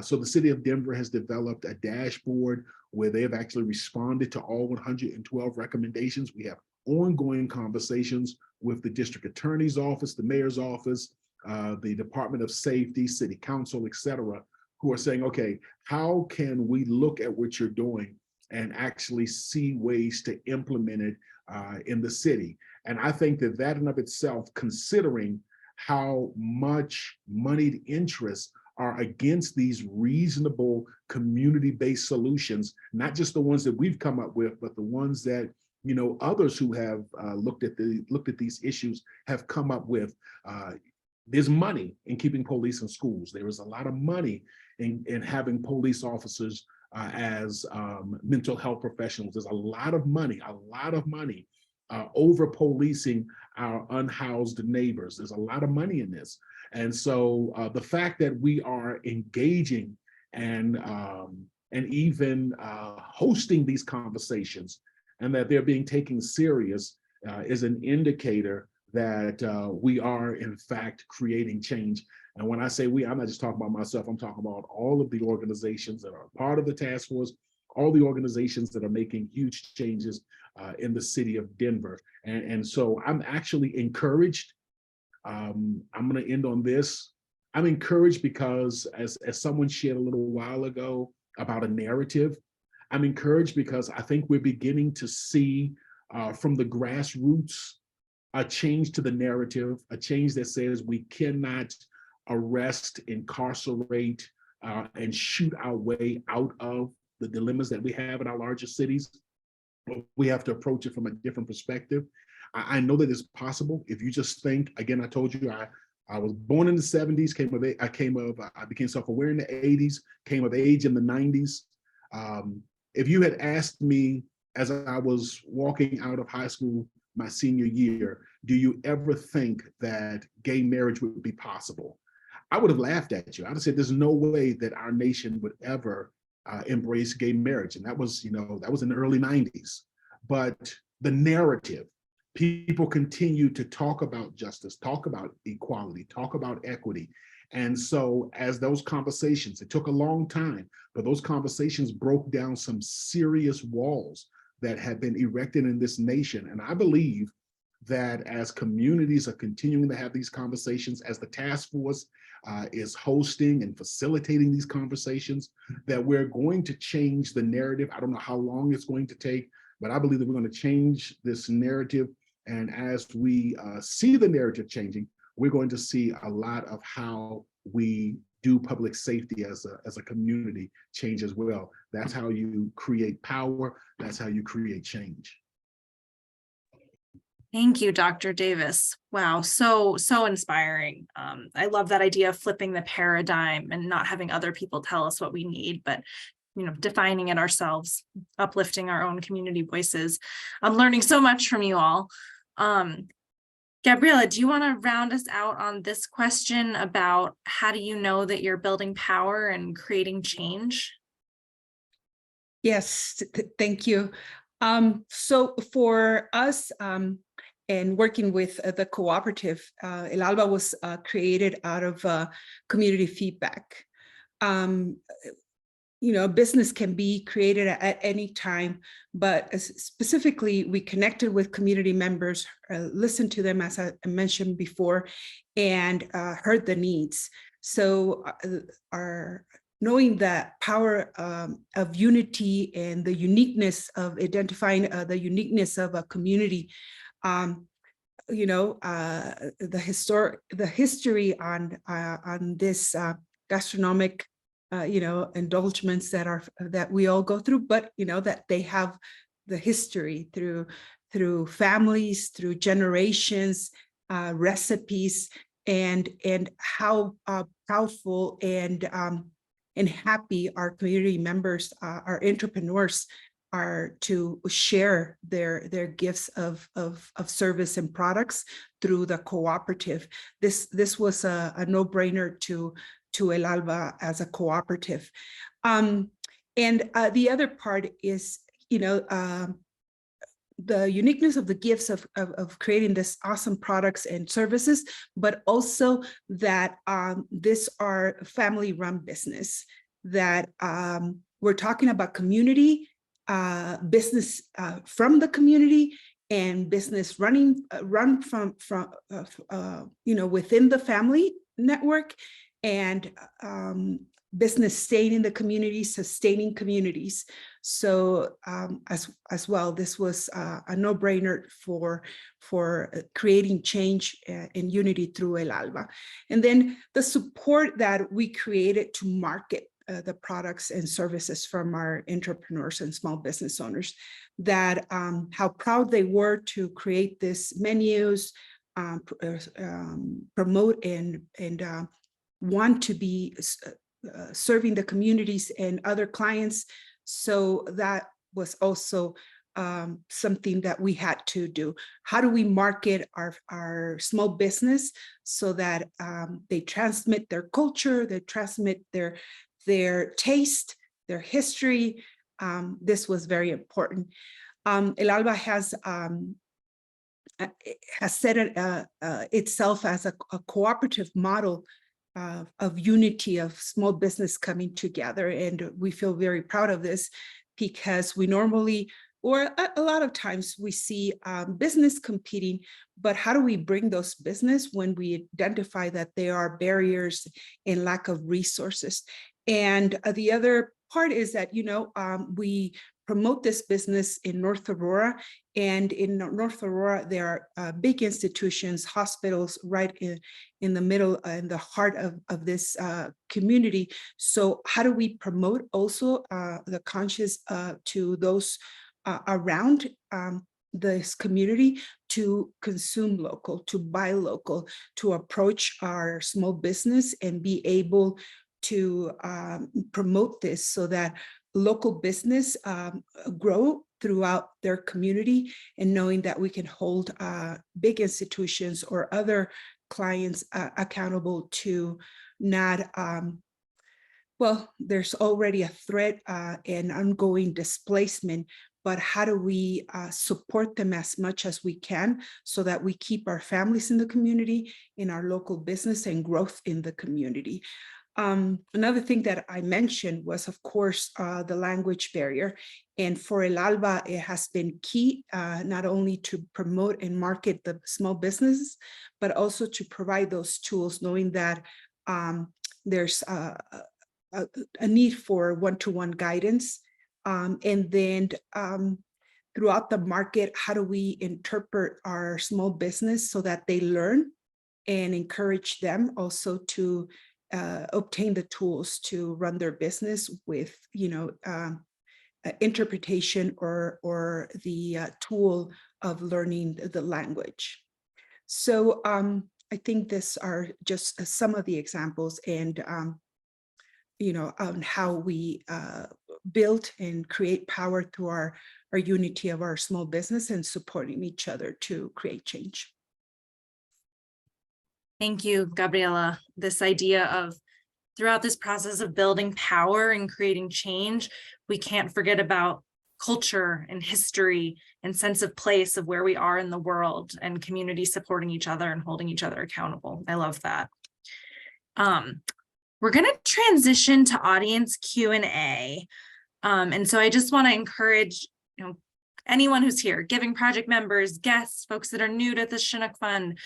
So the city of Denver has developed a dashboard where they have actually responded to all 112 recommendations. We have ongoing conversations with the district attorney's office, the mayor's office, the Department of Safety, city council, et cetera, who are saying, okay, how can we look at what you're doing and actually see ways to implement it in the city? And I think that in of itself, considering how much moneyed interests are against these reasonable community-based solutions, not just the ones that we've come up with, but the ones that others who have looked at these issues have come up with. There's money in keeping police in schools. There is a lot of money in having police officers as mental health professionals. There's a lot of money over policing our unhoused neighbors. There's a lot of money in this. And so the fact that we are engaging and even hosting these conversations, and that they're being taken serious, is an indicator that we are in fact creating change. And when I say we, I'm not just talking about myself, I'm talking about all of the organizations that are part of the task force, all the organizations that are making huge changes in the city of Denver. And so I'm actually encouraged. I'm going to end on this. I'm encouraged because as someone shared a little while ago about a narrative, I'm encouraged because I think we're beginning to see from the grassroots a change to the narrative, a change that says we cannot arrest, incarcerate, and shoot our way out of the dilemmas that we have in our larger cities. We have to approach it from a different perspective. I know that it's possible. If you just think, again, I told you, I was born in the 70s, I became self-aware in the 80s, came of age in the 90s. If you had asked me as I was walking out of high school my senior year, do you ever think that gay marriage would be possible? I would have laughed at you. I'd have said, there's no way that our nation would ever embrace gay marriage. And that was in the early 90s. But the narrative, people continue to talk about justice, talk about equality, talk about equity. And so as those conversations, it took a long time, but those conversations broke down some serious walls that had been erected in this nation. And I believe that as communities are continuing to have these conversations, as the task force is hosting and facilitating these conversations, that we're going to change the narrative. I don't know how long it's going to take, but I believe that we're going to change this narrative. And as we see the narrative changing, we're going to see a lot of how we do public safety as a community change as well. That's how you create power. That's how you create change. Thank you, Dr. Davis. Wow, so inspiring. I love that idea of flipping the paradigm and not having other people tell us what we need, but defining it ourselves, uplifting our own community voices. I'm learning so much from you all. Gabriela, do you want to round us out on this question about how do you know that you're building power and creating change? Yes, thank you. So for us, and working with the cooperative, El Alba was created out of community feedback. Business can be created at any time, but specifically we connected with community members, listened to them as I mentioned before, and heard the needs. So knowing the power of unity and the uniqueness of identifying the uniqueness of a community, the history on this gastronomic indulgements that we all go through, but that they have the history through families, through generations, recipes, and how powerful and happy our community members, our entrepreneurs are to share their gifts of service and products through the cooperative. This was a no-brainer to El Alba as a cooperative. And the other part is, the uniqueness of the gifts of creating this awesome products and services, but also that these are family-run business, that we're talking about community, business from the community, and business run from within the family network, and business staying in the community, sustaining communities. So as well, this was a no-brainer for creating change and unity through El Alba. And then the support that we created to market the products and services from our entrepreneurs and small business owners, that how proud they were to create these menus, promote and want to be serving the communities and other clients. So that was also something that we had to do. How do we market our small business so that they transmit their culture, they transmit their taste, their history? This was very important. El Alba has set itself as a cooperative model of unity of small business coming together. And we feel very proud of this, because we normally, or a lot of times, we see business competing, but how do we bring those business when we identify that there are barriers and lack of resources? And the other part is that, we promote this business in North Aurora, and in North Aurora, there are big institutions, hospitals right in the middle, in the heart of this community. So how do we promote also the conscious to those around this community to consume local, to buy local, to approach our small business and be able to promote this so that local business grow throughout their community, and knowing that we can hold big institutions or other clients accountable to not, well, there's already a threat and ongoing displacement, but how do we support them as much as we can so that we keep our families in the community, in our local business, and growth in the community. Another thing that I mentioned was, of course, the language barrier. And for El Alba, it has been key, not only to promote and market the small businesses, but also to provide those tools, knowing that there's a need for one-to-one guidance. And then throughout the market, how do we interpret our small business so that they learn and encourage them also to obtain the tools to run their business with, interpretation or the tool of learning the language. So I think these are just some of the examples, and on how we build and create power through our unity of our small business and supporting each other to create change. Thank you, Gabriela. This idea of throughout this process of building power and creating change, we can't forget about culture and history and sense of place of where we are in the world, and community supporting each other and holding each other accountable. I love that. We're going to transition to audience Q&A. And so I just want to encourage, anyone who's here, Giving Project members, guests, folks that are new to the Chinook Fund,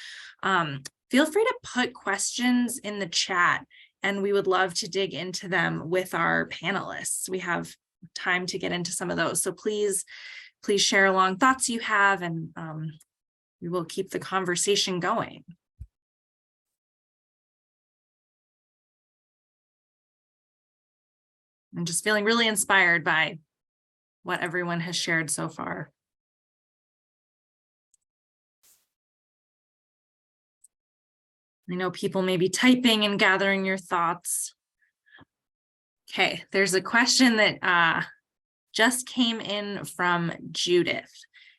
feel free to put questions in the chat, and we would love to dig into them with our panelists. We have time to get into some of those. So please share along thoughts you have, and we will keep the conversation going. I'm just feeling really inspired by what everyone has shared so far. I know people may be typing and gathering your thoughts. Okay, there's a question that just came in from Judith.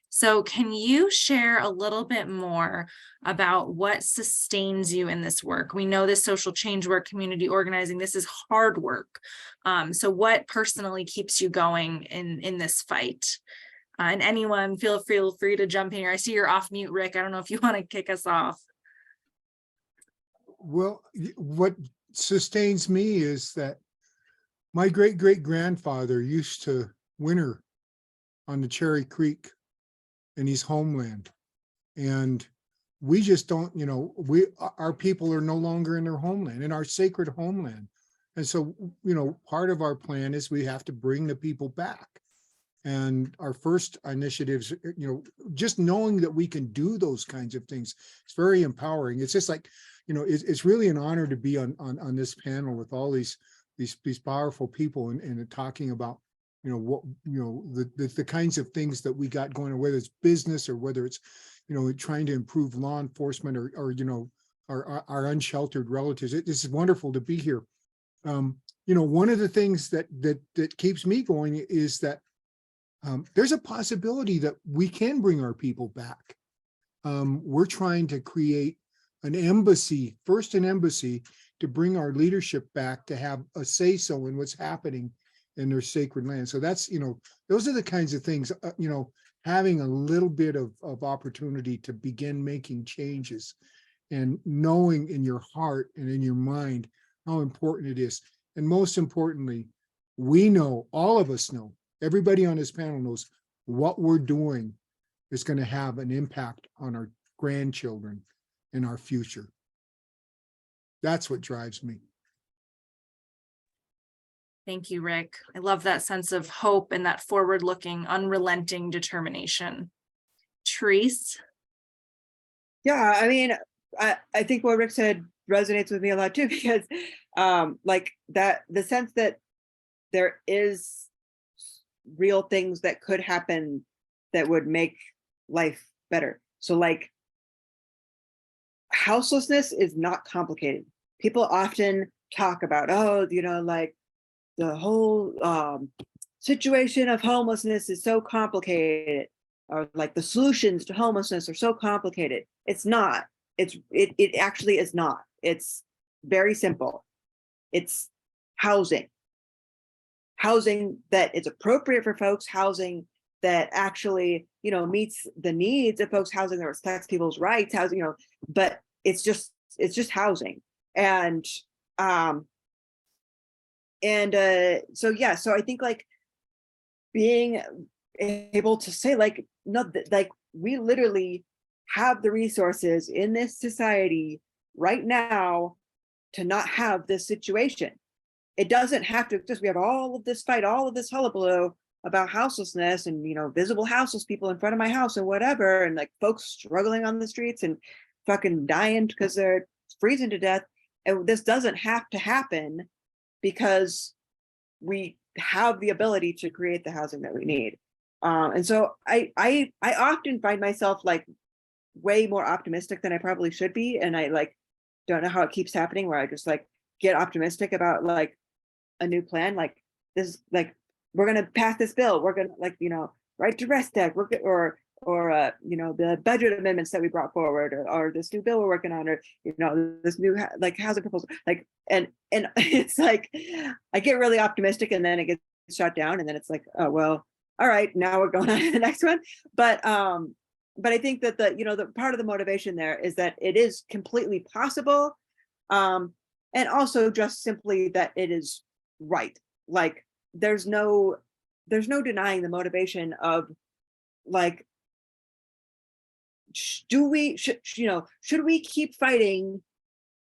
So can you share a little bit more about what sustains you in this work? We know this social change work, community organizing, this is hard work. So what personally keeps you going in this fight? And anyone, feel free to jump in here. I see you're off mute, Rick. I don't know if you want to kick us off. Well, what sustains me is that my great-great-grandfather used to winter on the Cherry Creek in his homeland. And we just don't, our people are no longer in their homeland, in our sacred homeland. And so, part of our plan is we have to bring the people back. And our first initiatives, just knowing that we can do those kinds of things, it's very empowering. It's just like, it's really an honor to be on this panel with all these powerful people and talking about, the kinds of things that we got going on, whether it's business or whether it's, trying to improve law enforcement or our unsheltered relatives. It's wonderful to be here. One of the things that keeps me going is that there's a possibility that we can bring our people back. We're trying to create an embassy, an embassy to bring our leadership back, to have a say-so in what's happening in their sacred land. So that's, those are the kinds of things, having a little bit of opportunity to begin making changes and knowing in your heart and in your mind how important it is. And most importantly, we know, all of us know, everybody on this panel knows what we're doing is going to have an impact on our grandchildren and our future. That's what drives me. Thank you, Rick. I love that sense of hope and that forward-looking, unrelenting determination. Terese? Yeah, I mean, I think what Rick said resonates with me a lot too, because the sense that there is real things that could happen that would make life better. So houselessness is not complicated. People often talk about, the whole situation of homelessness is so complicated, or the solutions to homelessness are so complicated. It's not. It actually is not. It's very simple. It's housing that is appropriate for folks, housing that actually, meets the needs of folks, housing that respects people's rights, housing, but it's just housing. And so yeah, so I think like being able to say like, no, like we literally have the resources in this society right now to not have this situation. It doesn't have to just, we have all of this fight, all of this hullabaloo about houselessness and, visible houseless people in front of my house or whatever. And like folks struggling on the streets and fucking dying because they're freezing to death. And this doesn't have to happen because we have the ability to create the housing that we need. And so I often find myself like way more optimistic than I probably should be. And I like, don't know how it keeps happening where I just like get optimistic about like a new plan. Like this, like, we're going to pass this bill. We're going to like, right to rest act, or the budget amendments that we brought forward, or this new bill we're working on, or, this new like housing proposal, like, and it's like, I get really optimistic and then it gets shut down. And then it's like, oh, well, all right, now we're going on to the next one. But I think that the part of the motivation there is that it is completely possible. And also just simply that it is right. Like there's no denying the motivation of like, should we keep fighting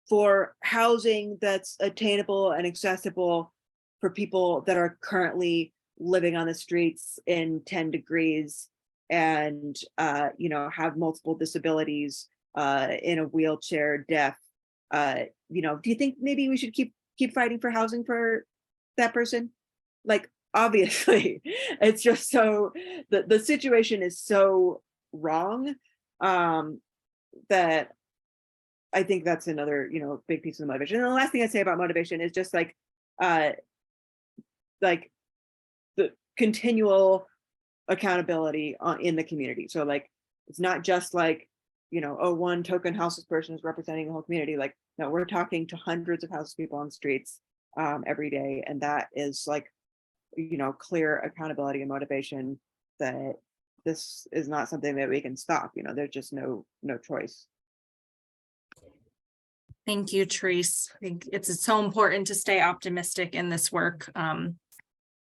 for housing that's attainable and accessible for people that are currently living on the streets in 10 degrees and have multiple disabilities, in a wheelchair, deaf? Do you think maybe we should keep fighting for housing for that person? Like, obviously, it's just so the situation is so wrong, that I think that's another big piece of the motivation. And the last thing I'd say about motivation is just like the continual accountability in the community. So like it's not just like one token houseless person is representing the whole community. Like, no, we're talking to hundreds of houseless people on the streets every day, and that is like clear accountability and motivation that this is not something that we can stop. There's just no choice. Thank you, Terese. I think it's so important to stay optimistic in this work.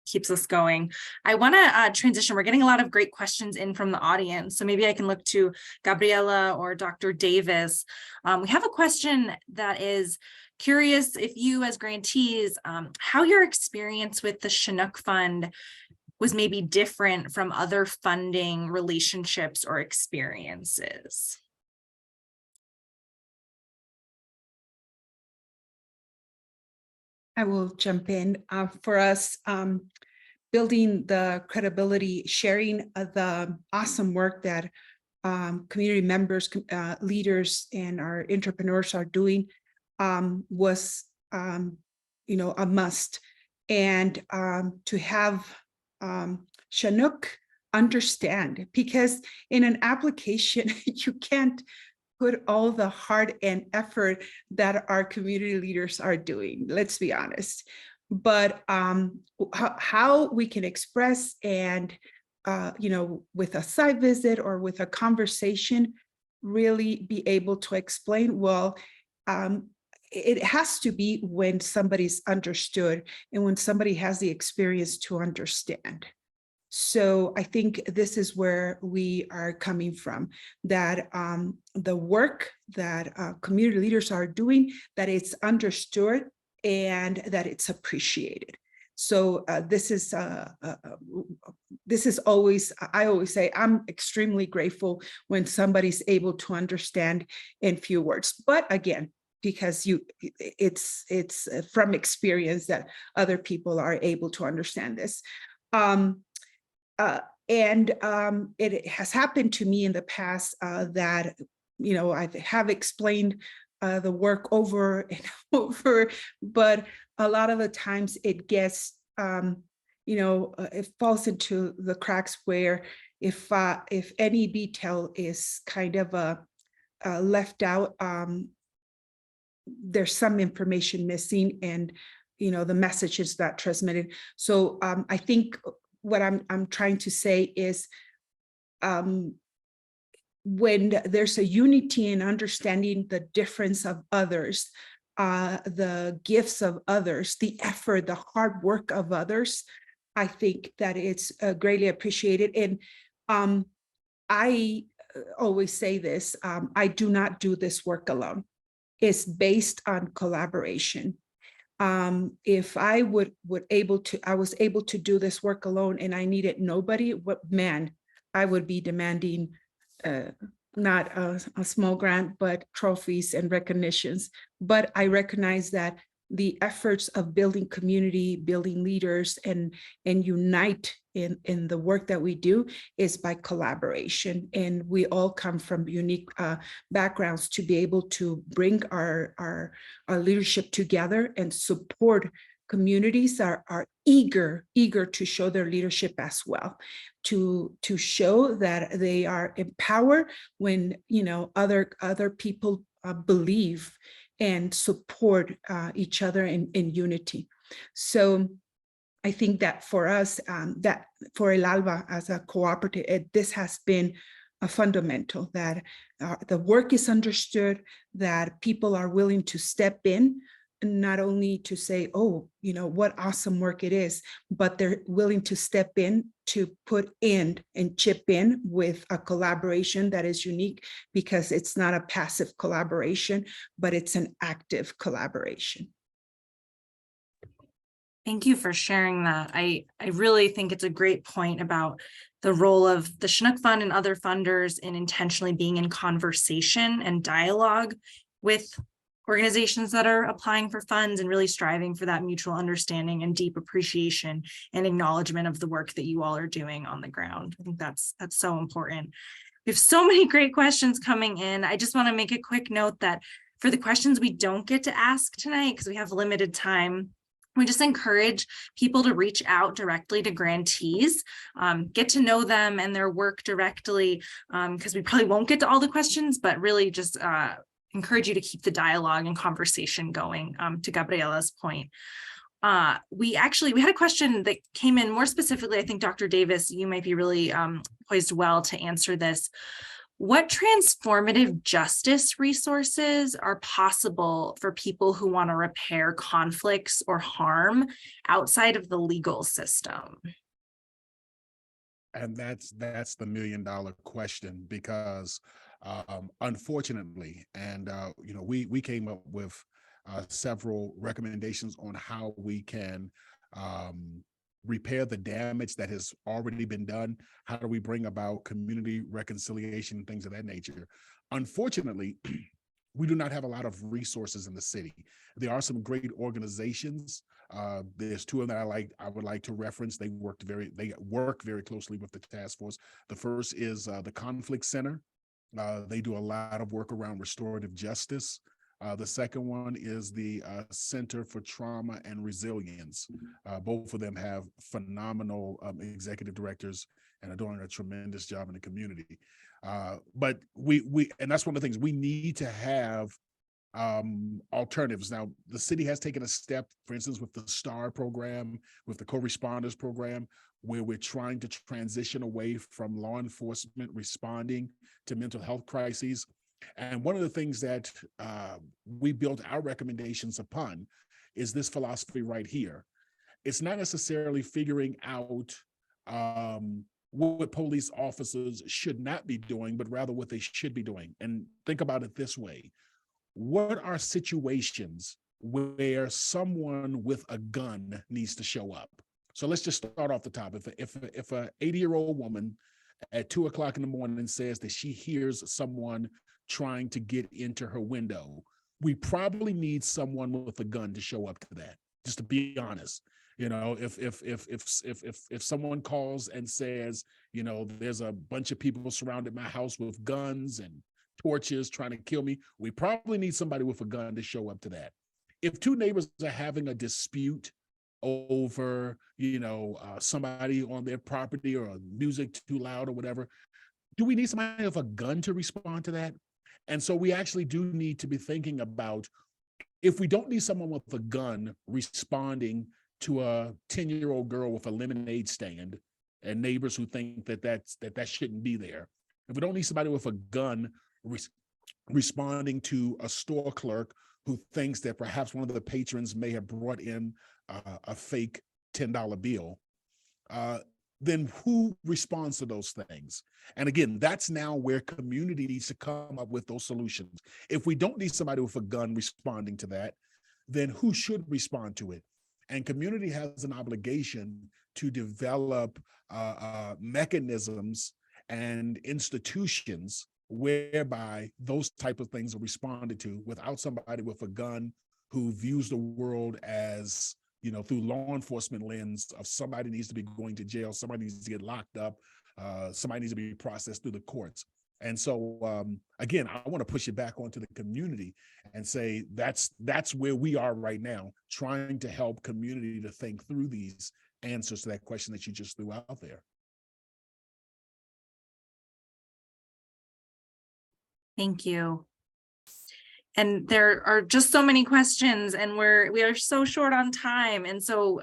Keeps us going. I want to transition. We're getting a lot of great questions in from the audience. So maybe I can look to Gabriela or Dr. Davis. We have a question that is curious if you as grantees, how your experience with the Chinook Fund was maybe different from other funding relationships or experiences. I will jump in. For us, building the credibility, sharing the awesome work that community members, leaders, and our entrepreneurs are doing was, a must. And to have Chinook understand, because in an application, you can't put all the heart and effort that our community leaders are doing, let's be honest. But how we can express and, with a site visit or with a conversation, really be able to explain, well, it has to be when somebody's understood and when somebody has the experience to understand. So I think this is where we are coming from, that the work that community leaders are doing, that it's understood and that it's appreciated. So this is always, I always say, I'm extremely grateful when somebody's able to understand in few words. But again, because it's from experience that other people are able to understand this. It has happened to me in the past that, I have explained the work over and over, but a lot of the times it gets, it falls into the cracks where if any detail is kind of left out, there's some information missing and, the message is not transmitted. So I think what I'm trying to say is, when there's a unity in understanding the difference of others, the gifts of others, the effort, the hard work of others, I think that it's greatly appreciated. And I always say this, I do not do this work alone. It's based on collaboration. If I was able to do this work alone and I needed nobody, I would be demanding not a small grant, but trophies and recognitions. But I recognize that the efforts of building community, building leaders, and unite in the work that we do is by collaboration. And we all come from unique backgrounds to be able to bring our leadership together and support communities that are eager to show their leadership as well, to show that they are empowered when other people believe and support each other in unity. So I think that for us, that for El Alba as a cooperative, this has been a fundamental, that the work is understood, that people are willing to step in, not only to say, oh, what awesome work it is, but they're willing to step in to put in and chip in with a collaboration that is unique, because it's not a passive collaboration, but it's an active collaboration. Thank you for sharing that. I really think it's a great point about the role of the Chinook Fund and other funders in intentionally being in conversation and dialogue with organizations that are applying for funds, and really striving for that mutual understanding and deep appreciation and acknowledgement of the work that you all are doing on the ground. I think that's so important. We have so many great questions coming in. I just want to make a quick note that for the questions we don't get to ask tonight, because we have limited time, we just encourage people to reach out directly to grantees, get to know them and their work directly, because we probably won't get to all the questions, but really just encourage you to keep the dialogue and conversation going. To Gabriela's point, we had a question that came in more specifically. I think Dr. Davis, you might be really poised well to answer this. What transformative justice resources are possible for people who want to repair conflicts or harm outside of the legal system? And that's the million-dollar question, because unfortunately, and we came up with several recommendations on how we can repair the damage that has already been done. How do we bring about community reconciliation, things of that nature? Unfortunately, we do not have a lot of resources in the city. There are some great organizations. There's two of them that I would like to reference. They work very closely with the task force. The first is the Conflict Center. They do a lot of work around restorative justice. The second one is the Center for Trauma and Resilience. Both of them have phenomenal executive directors and are doing a tremendous job in the community. But and that's one of the things, we need to have alternatives. Now, the city has taken a step, for instance, with the STAR program, with the co-responders program, where we're trying to transition away from law enforcement responding to mental health crises. And one of the things that we built our recommendations upon is this philosophy right here. It's not necessarily figuring out what police officers should not be doing, but rather what they should be doing. And think about it this way. What are situations where someone with a gun needs to show up? So let's just start off the top. If an 80-year-old woman at 2 o'clock in the morning says that she hears someone trying to get into her window, we probably need someone with a gun to show up to that, just to be honest. If someone calls and says, there's a bunch of people surrounded my house with guns and torches trying to kill me, we probably need somebody with a gun to show up to that. If two neighbors are having a dispute over, somebody on their property, or music too loud or whatever, do we need somebody with a gun to respond to that? And so we actually do need to be thinking about, if we don't need someone with a gun responding to a 10-year-old girl with a lemonade stand, and neighbors who think that shouldn't be there. If we don't need somebody with a gun responding to a store clerk who thinks that perhaps one of the patrons may have brought in a fake $10 bill, then who responds to those things? And again, that's now where community needs to come up with those solutions. If we don't need somebody with a gun responding to that, then who should respond to it? And community has an obligation to develop mechanisms and institutions whereby those type of things are responded to without somebody with a gun who views the world as, you know, through law enforcement lens of somebody needs to be going to jail, somebody needs to get locked up, somebody needs to be processed through the courts. And so, again, I want to push it back onto the community and say that's where we are right now, trying to help community to think through these answers to that question that you just threw out there. Thank you. And there are just so many questions, and we are so short on time. And so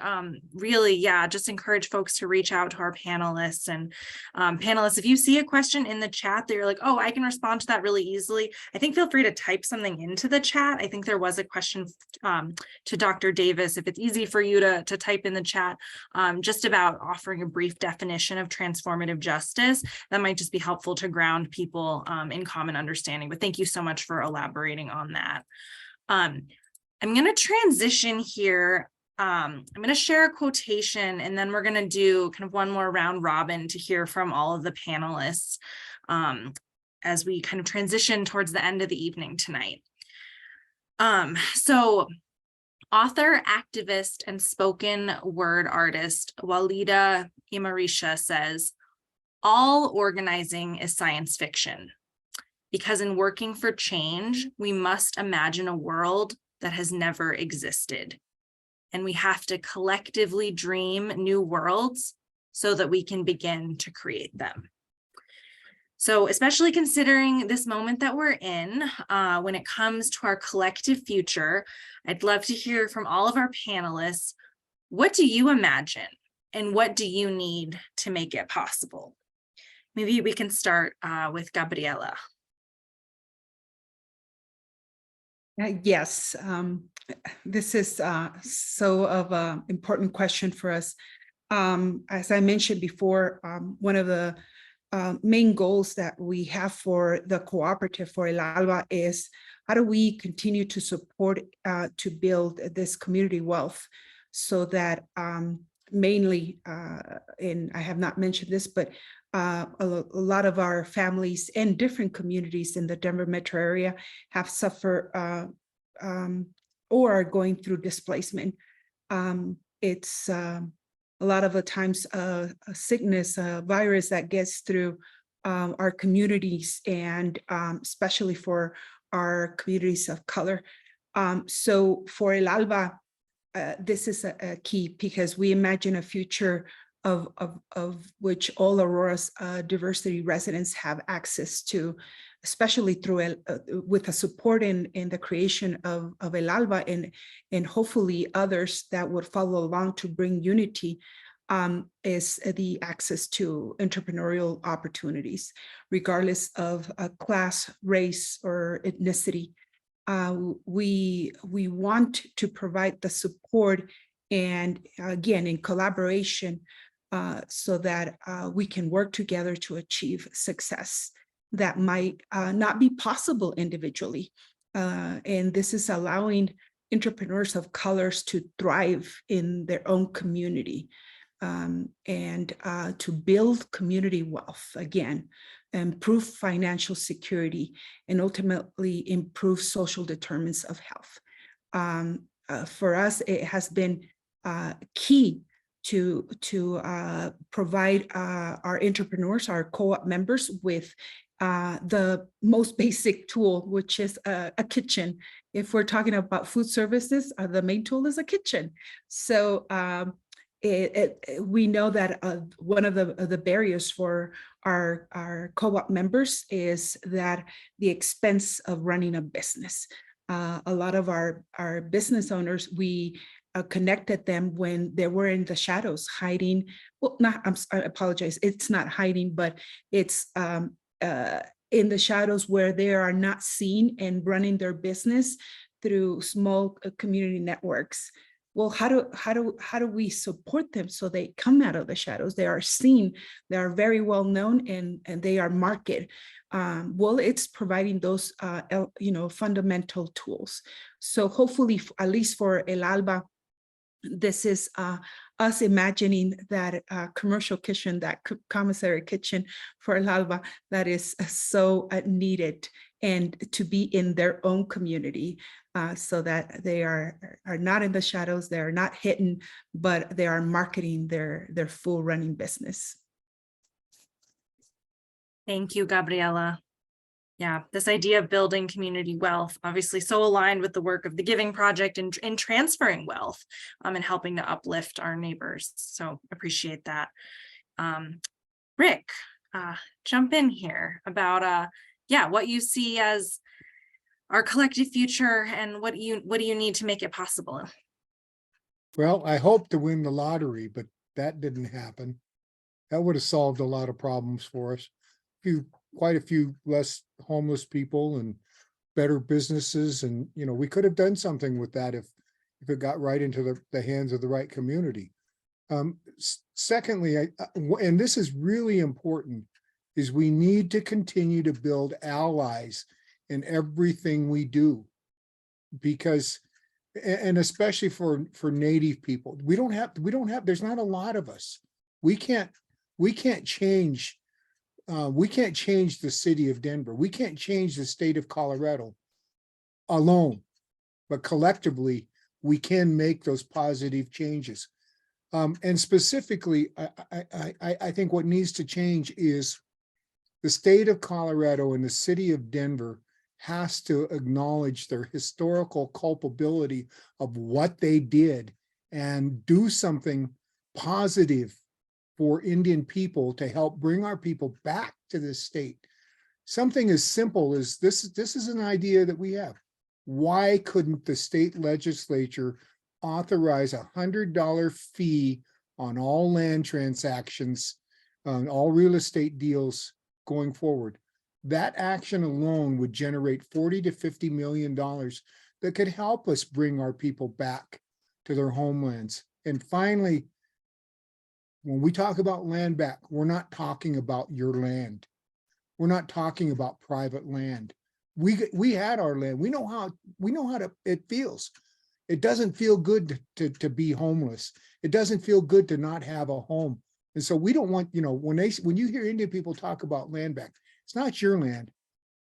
really, yeah, just encourage folks to reach out to our panelists. And panelists, if you see a question in the chat that you're like, oh, I can respond to that really easily, I think feel free to type something into the chat. I think there was a question to Dr. Davis, if it's easy for you to type in the chat, just about offering a brief definition of transformative justice. That might just be helpful to ground people in common understanding. But thank you so much for elaborating on that. I'm going to transition here. I'm going to share a quotation, and then we're going to do kind of one more round robin to hear from all of the panelists as we kind of transition towards the end of the evening tonight. So author, activist, and spoken word artist Walida Imarisha says, all organizing is science fiction. Because in working for change, we must imagine a world that has never existed. And we have to collectively dream new worlds so that we can begin to create them. So especially considering this moment that we're in, when it comes to our collective future, I'd love to hear from all of our panelists, what do you imagine and what do you need to make it possible? Maybe we can start with Gabriela. Yes, this is so of an important question for us. As I mentioned before, one of the main goals that we have for the cooperative for El Alba is how do we continue to support to build this community wealth so that mainly, and I have not mentioned this, but a lot of our families and different communities in the Denver metro area have suffered or are going through displacement. It's a lot of the times a sickness, a virus that gets through our communities, and especially for our communities of color. So for El Alba, this is a key, because we imagine a future of which all Aurora's diversity residents have access to, especially through with the support in the creation of El Alba, and hopefully others that would follow along to bring unity, is the access to entrepreneurial opportunities, regardless of class, race, or ethnicity. We want to provide the support, and again, in collaboration, so that we can work together to achieve success that might not be possible individually. And this is allowing entrepreneurs of colors to thrive in their own community, and to build community wealth, again, improve financial security, and ultimately improve social determinants of health. For us, it has been key to provide our entrepreneurs, our co-op members, with the most basic tool, which is a kitchen. If we're talking about food services, the main tool is a kitchen. So we know that one of the barriers for our co-op members is that the expense of running a business. A lot of our business owners, we connected them when they were in the shadows hiding. Well, I apologize. It's not hiding, but it's in the shadows where they are not seen and running their business through small community networks. Well, how do we support them so they come out of the shadows? They are seen, they are very well known, and they are marketed. Well, it's providing those fundamental tools. So hopefully, at least for El Alba, this is us imagining that commercial kitchen, that commissary kitchen for El Alba that is so needed, and to be in their own community so that they are not in the shadows, they are not hidden, but they are marketing their full running business. Thank you, Gabriela. Yeah, this idea of building community wealth, obviously so aligned with the work of the Giving Project and transferring wealth and helping to uplift our neighbors. So appreciate that. Rick, jump in here about what you see as our collective future and what do you need to make it possible? Well, I hope to win the lottery, but that didn't happen. That would have solved a lot of problems for us. Quite a few less homeless people and better businesses, and we could have done something with that if it got right into the hands of the right community. Secondly, and this is really important, is we need to continue to build allies in everything we do, because, and especially for Native people, there's not a lot of us. We can't change the city of Denver. We can't change the state of Colorado alone, but collectively we can make those positive changes. And specifically, I think what needs to change is the state of Colorado and the city of Denver has to acknowledge their historical culpability of what they did and do something positive for Indian people to help bring our people back to this state. Something as simple as this is an idea that we have. Why couldn't the state legislature authorize $100 fee on all land transactions, on all real estate deals going forward? That action alone would generate $40 to $50 million that could help us bring our people back to their homelands. And finally, when we talk about land back, we're not talking about your land. We're not talking about private land. We had our land. We know how it feels. It doesn't feel good to be homeless. It doesn't feel good to not have a home. And so we don't want, when you hear Indian people talk about land back, it's not your land.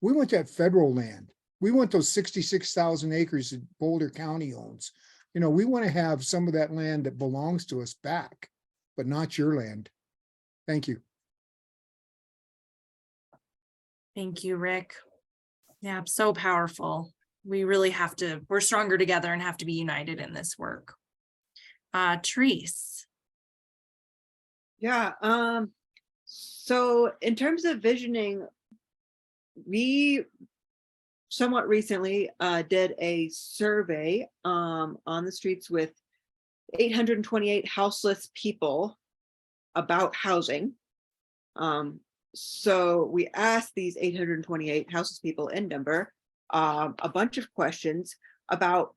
We want that federal land. We want those 66,000 acres that Boulder County owns. We want to have some of that land that belongs to us back, but not your land. Thank you. Thank you, Rick. Yeah, so powerful. We really we're stronger together and have to be united in this work. Terese. Yeah, so in terms of visioning, we somewhat recently did a survey on the streets with 828 houseless people about housing. So we asked these 828 houseless people in Denver a bunch of questions about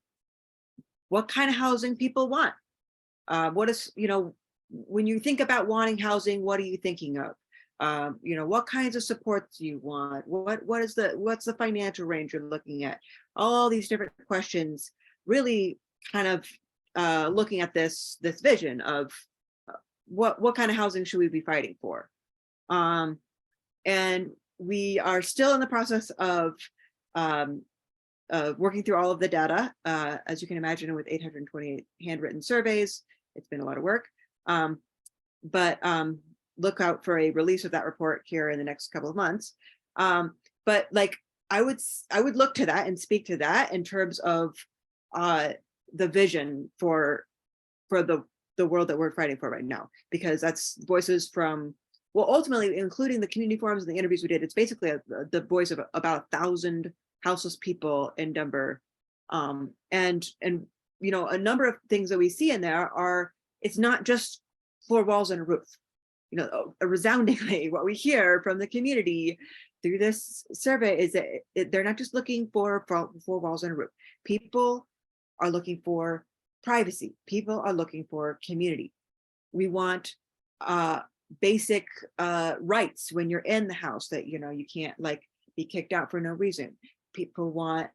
what kind of housing people want. What is, when you think about wanting housing, what are you thinking of? What kinds of supports do you want? What's the financial range you're looking at? All these different questions, really kind of looking at this vision of what kind of housing should we be fighting for? And we are still in the process of working through all of the data. As you can imagine, with 828 handwritten surveys, it's been a lot of work. But look out for a release of that report here in the next couple of months. But like I would look to that and speak to that in terms of the vision for the world that we're fighting for right now, because that's voices from, well, ultimately, including the community forums and the interviews we did, it's basically the voice of about 1,000 houseless people in Denver. And you know, a number of things that we see in there are, it's not just floor, walls, and a roof. You know, resoundingly, what we hear from the community through this survey is that they're not just looking for four walls and a roof. People are looking for privacy. People are looking for community. We want basic rights when you're in the house, that, you know, you can't like be kicked out for no reason. People want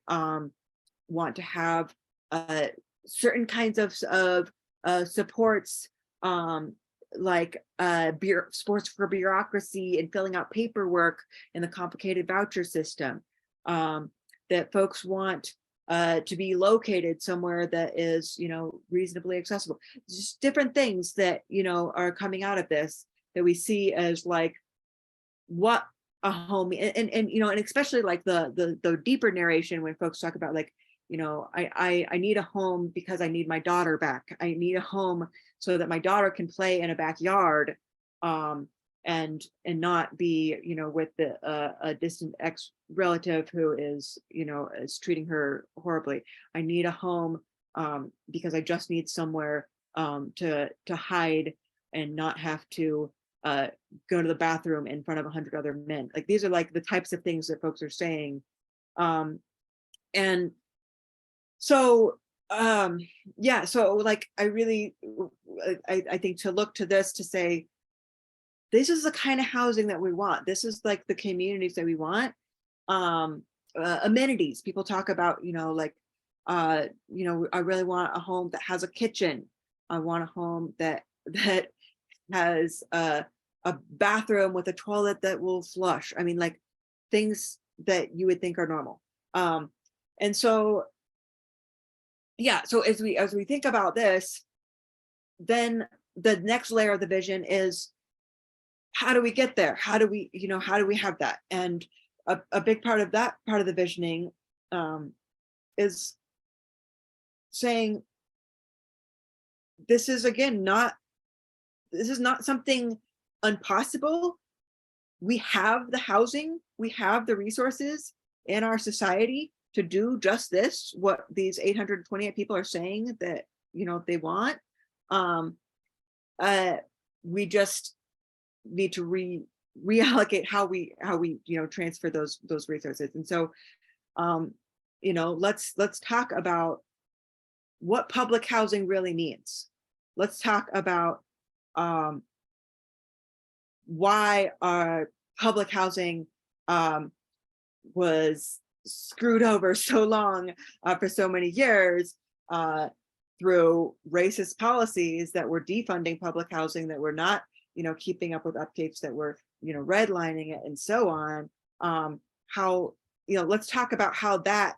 to have certain kinds of supports, like sports for bureaucracy and filling out paperwork in the complicated voucher system, that folks want to be located somewhere that is, you know, reasonably accessible. Just different things that, you know, are coming out of this that we see as like what a home, and you know, and especially like the deeper narration when folks talk about like, you know, I need a home because I need my daughter back. I need a home so that my daughter can play in a backyard, and not be, you know, with a distant ex-relative who is, you know, is treating her horribly. I need a home because I just need somewhere to hide and not have to go to the bathroom in front of 100 other men. Like, these are like the types of things that folks are saying. And so yeah, so like I really I think to look to this to say, this is the kind of housing that we want. This is like the communities that we want. Amenities, people talk about, you know, like you know, I really want a home that has a kitchen. I want a home that has a bathroom with a toilet that will flush. I mean, like things that you would think are normal. And so yeah, so as we think about this, then the next layer of the vision is, how do we get there? How do we, you know, how do we have that? And a big part of that part of the visioning is saying, this is not something impossible. We have the housing, we have the resources in our society to do just this, what these 828 people are saying that, you know, they want. We just need to reallocate how we you know, transfer those resources. And so you know, let's talk about what public housing really means. Let's talk about why our public housing was screwed over so long for so many years through racist policies that were defunding public housing, that were not, you know, keeping up with updates, that were, you know, redlining it and so on. How, you know, let's talk about how that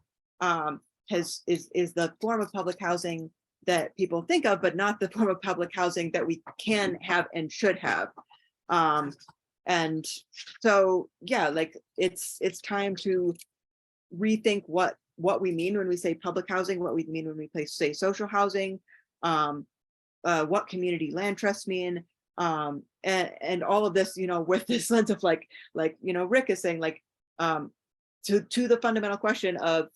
is the form of public housing that people think of, but not the form of public housing that we can have and should have. And so, yeah, like it's time to rethink what we mean when we say public housing, what we mean when we say social housing, what community land trusts mean, and all of this, you know, with this lens of like, you know, Rick is saying, like, to the fundamental question of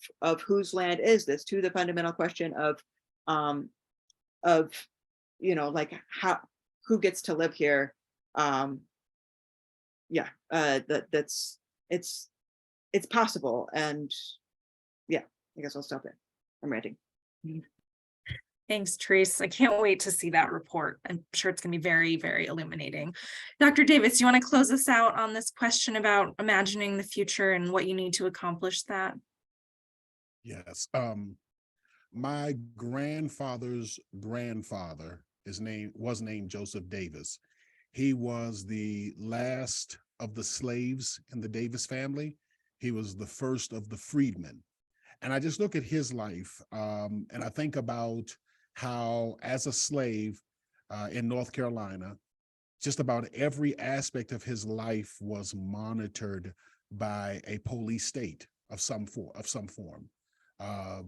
whose land is this, to the fundamental question of you know, like who gets to live here. Yeah, that's it's possible. And yeah, I guess I'll stop there. I'm ready. Thanks, Terese. I can't wait to see that report. I'm sure it's going to be very, very illuminating. Dr. Davis, you want to close us out on this question about imagining the future and what you need to accomplish that? Yes. My grandfather's grandfather was named Joseph Davis. He was the last of the slaves in the Davis family. He was the first of the freedmen. And I just look at his life and I think about how, as a slave in North Carolina, just about every aspect of his life was monitored by a police state of some form,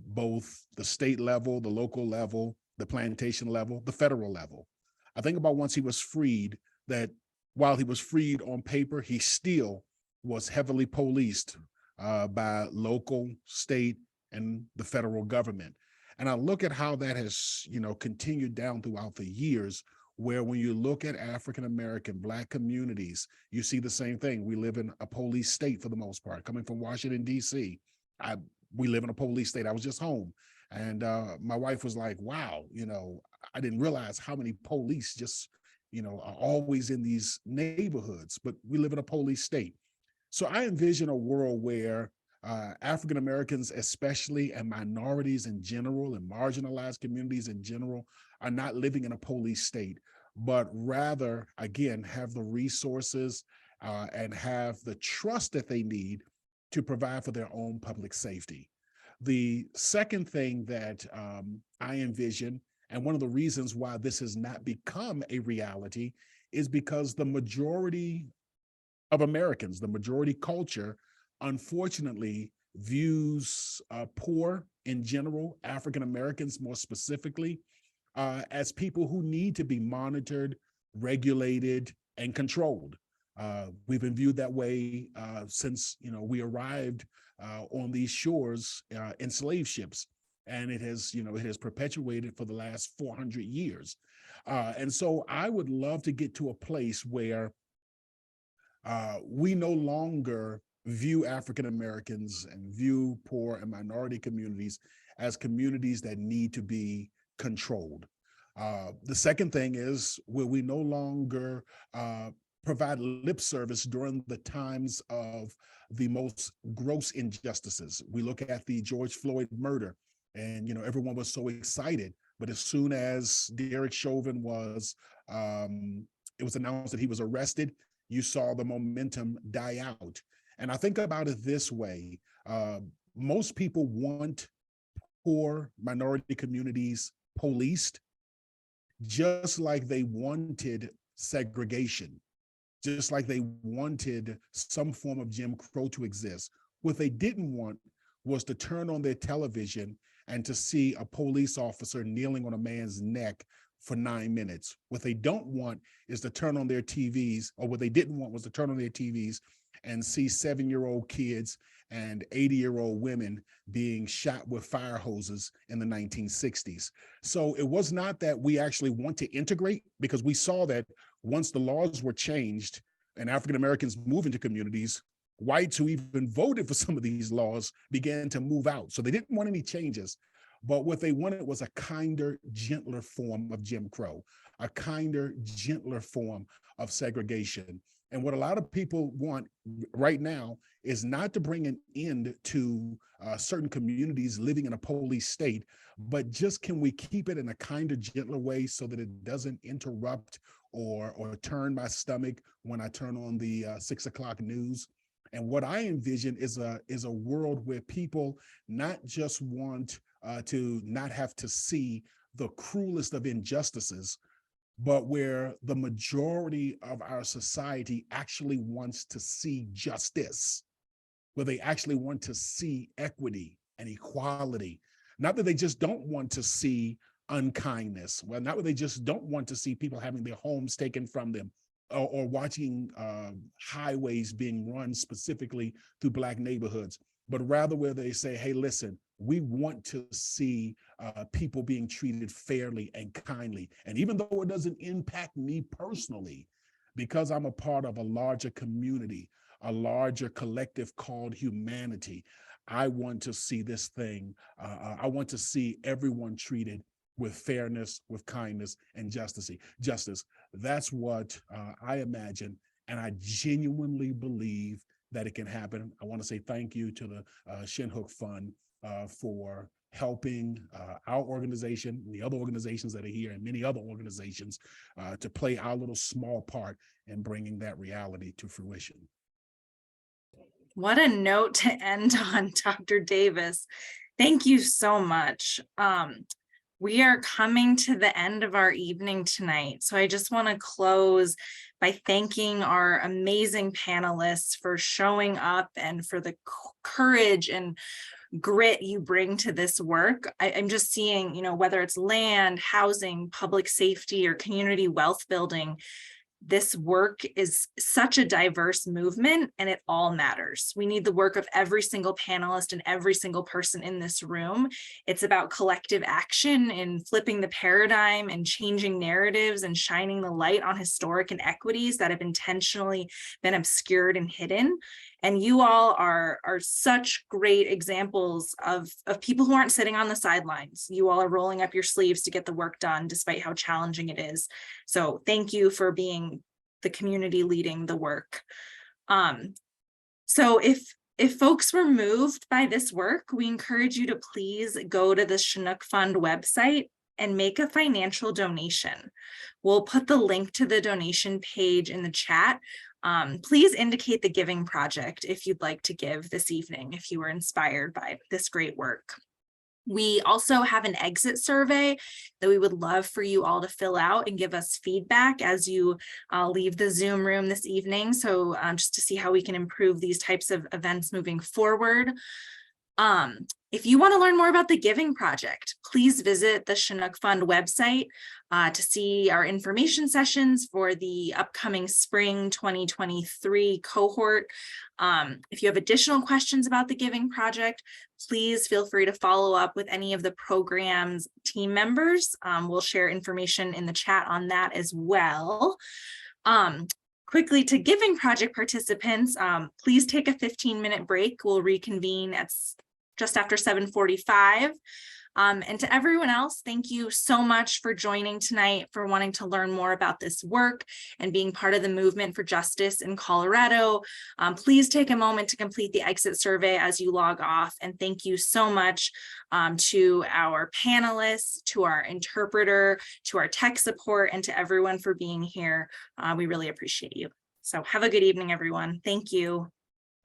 both the state level, the local level, the plantation level, the federal level. I think about once he was freed, that while he was freed on paper, he still was heavily policed by local, state, and the federal government. And I look at how that has, continued down throughout the years, where when you look at African-American, Black communities, you see the same thing. We live in a police state for the most part. Coming from Washington, D.C., we live in a police state. I was just home. And my wife was like, wow, I didn't realize how many police just, are always in these neighborhoods, but we live in a police state. So I envision a world where African Americans especially, and minorities in general, and marginalized communities in general, are not living in a police state, but rather, again, have the resources and have the trust that they need to provide for their own public safety. The second thing that I envision, and one of the reasons why this has not become a reality, is because the majority of Americans, the majority culture, unfortunately views poor in general, African Americans more specifically, as people who need to be monitored, regulated, and controlled. We've been viewed that way since we arrived on these shores in slave ships, and it has perpetuated for the last 400 years. And so I would love to get to a place where we no longer view African Americans and view poor and minority communities as communities that need to be controlled. The second thing is where we no longer provide lip service during the times of the most gross injustices. We look at the George Floyd murder, and everyone was so excited, but as soon as Derek Chauvin it was announced that he was arrested, you saw the momentum die out. And I think about it this way: most people want poor minority communities policed, just like they wanted segregation, just like they wanted some form of Jim Crow to exist. What they didn't want was to turn on their television and to see a police officer kneeling on a man's neck for 9 minutes. What they don't want is to turn on their TVs, or what they didn't want was to turn on their TVs and see 7-year-old kids and 80-year-old women being shot with fire hoses in the 1960s. So it was not that we actually want to integrate, because we saw that once the laws were changed and African Americans move into communities, whites who even voted for some of these laws began to move out. So they didn't want any changes. But what they wanted was a kinder, gentler form of Jim Crow, a kinder, gentler form of segregation. And what a lot of people want right now is not to bring an end to certain communities living in a police state, but just can we keep it in a kinder, gentler way so that it doesn't interrupt or turn my stomach when I turn on the 6 o'clock news. And what I envision is a world where people not just want to not have to see the cruelest of injustices, but where the majority of our society actually wants to see justice, where they actually want to see equity and equality. Not that they just don't want to see unkindness, well, not that they just don't want to see people having their homes taken from them, or watching highways being run specifically through Black neighborhoods, but rather where they say, hey, listen, we want to see people being treated fairly and kindly. And even though it doesn't impact me personally, because I'm a part of a larger community, a larger collective called humanity, I want to see this thing. I want to see everyone treated with fairness, with kindness, and justice. That's what I imagine, and I genuinely believe that it can happen. I want to say thank you to the Chinook Fund for helping our organization, and the other organizations that are here, and many other organizations to play our little small part in bringing that reality to fruition. What a note to end on, Dr. Davis. Thank you so much. We are coming to the end of our evening tonight. So I just want to close by thanking our amazing panelists for showing up and for the courage and grit you bring to this work. I'm just seeing, whether it's land, housing, public safety, or community wealth building, This work is such a diverse movement and it all matters. We need the work of every single panelist and every single person in this room. It's about collective action and flipping the paradigm and changing narratives and shining the light on historic inequities that have intentionally been obscured and hidden. And you all are such great examples of people who aren't sitting on the sidelines. You all are rolling up your sleeves to get the work done despite how challenging it is. So thank you for being the community leading the work. So if folks were moved by this work, we encourage you to please go to the Chinook Fund website and make a financial donation. We'll put the link to the donation page in the chat. Please indicate the giving project if you'd like to give this evening, if you were inspired by this great work. We also have an exit survey that we would love for you all to fill out and give us feedback as you leave the Zoom room this evening. So just to see how we can improve these types of events moving forward. If you want to learn more about the Giving Project, please visit the Chinook Fund website to see our information sessions for the upcoming spring 2023 cohort. If you have additional questions about the Giving Project, please feel free to follow up with any of the program's team members. We'll share information in the chat on that as well. Quickly to Giving Project participants, please take a 15-minute break. We'll reconvene at just after 7:45. And to everyone else, thank you so much for joining tonight, for wanting to learn more about this work and being part of the movement for justice in Colorado. Please take a moment to complete the exit survey as you log off. And thank you so much to our panelists, to our interpreter, to our tech support, and to everyone for being here. We really appreciate you. So have a good evening, everyone. Thank you.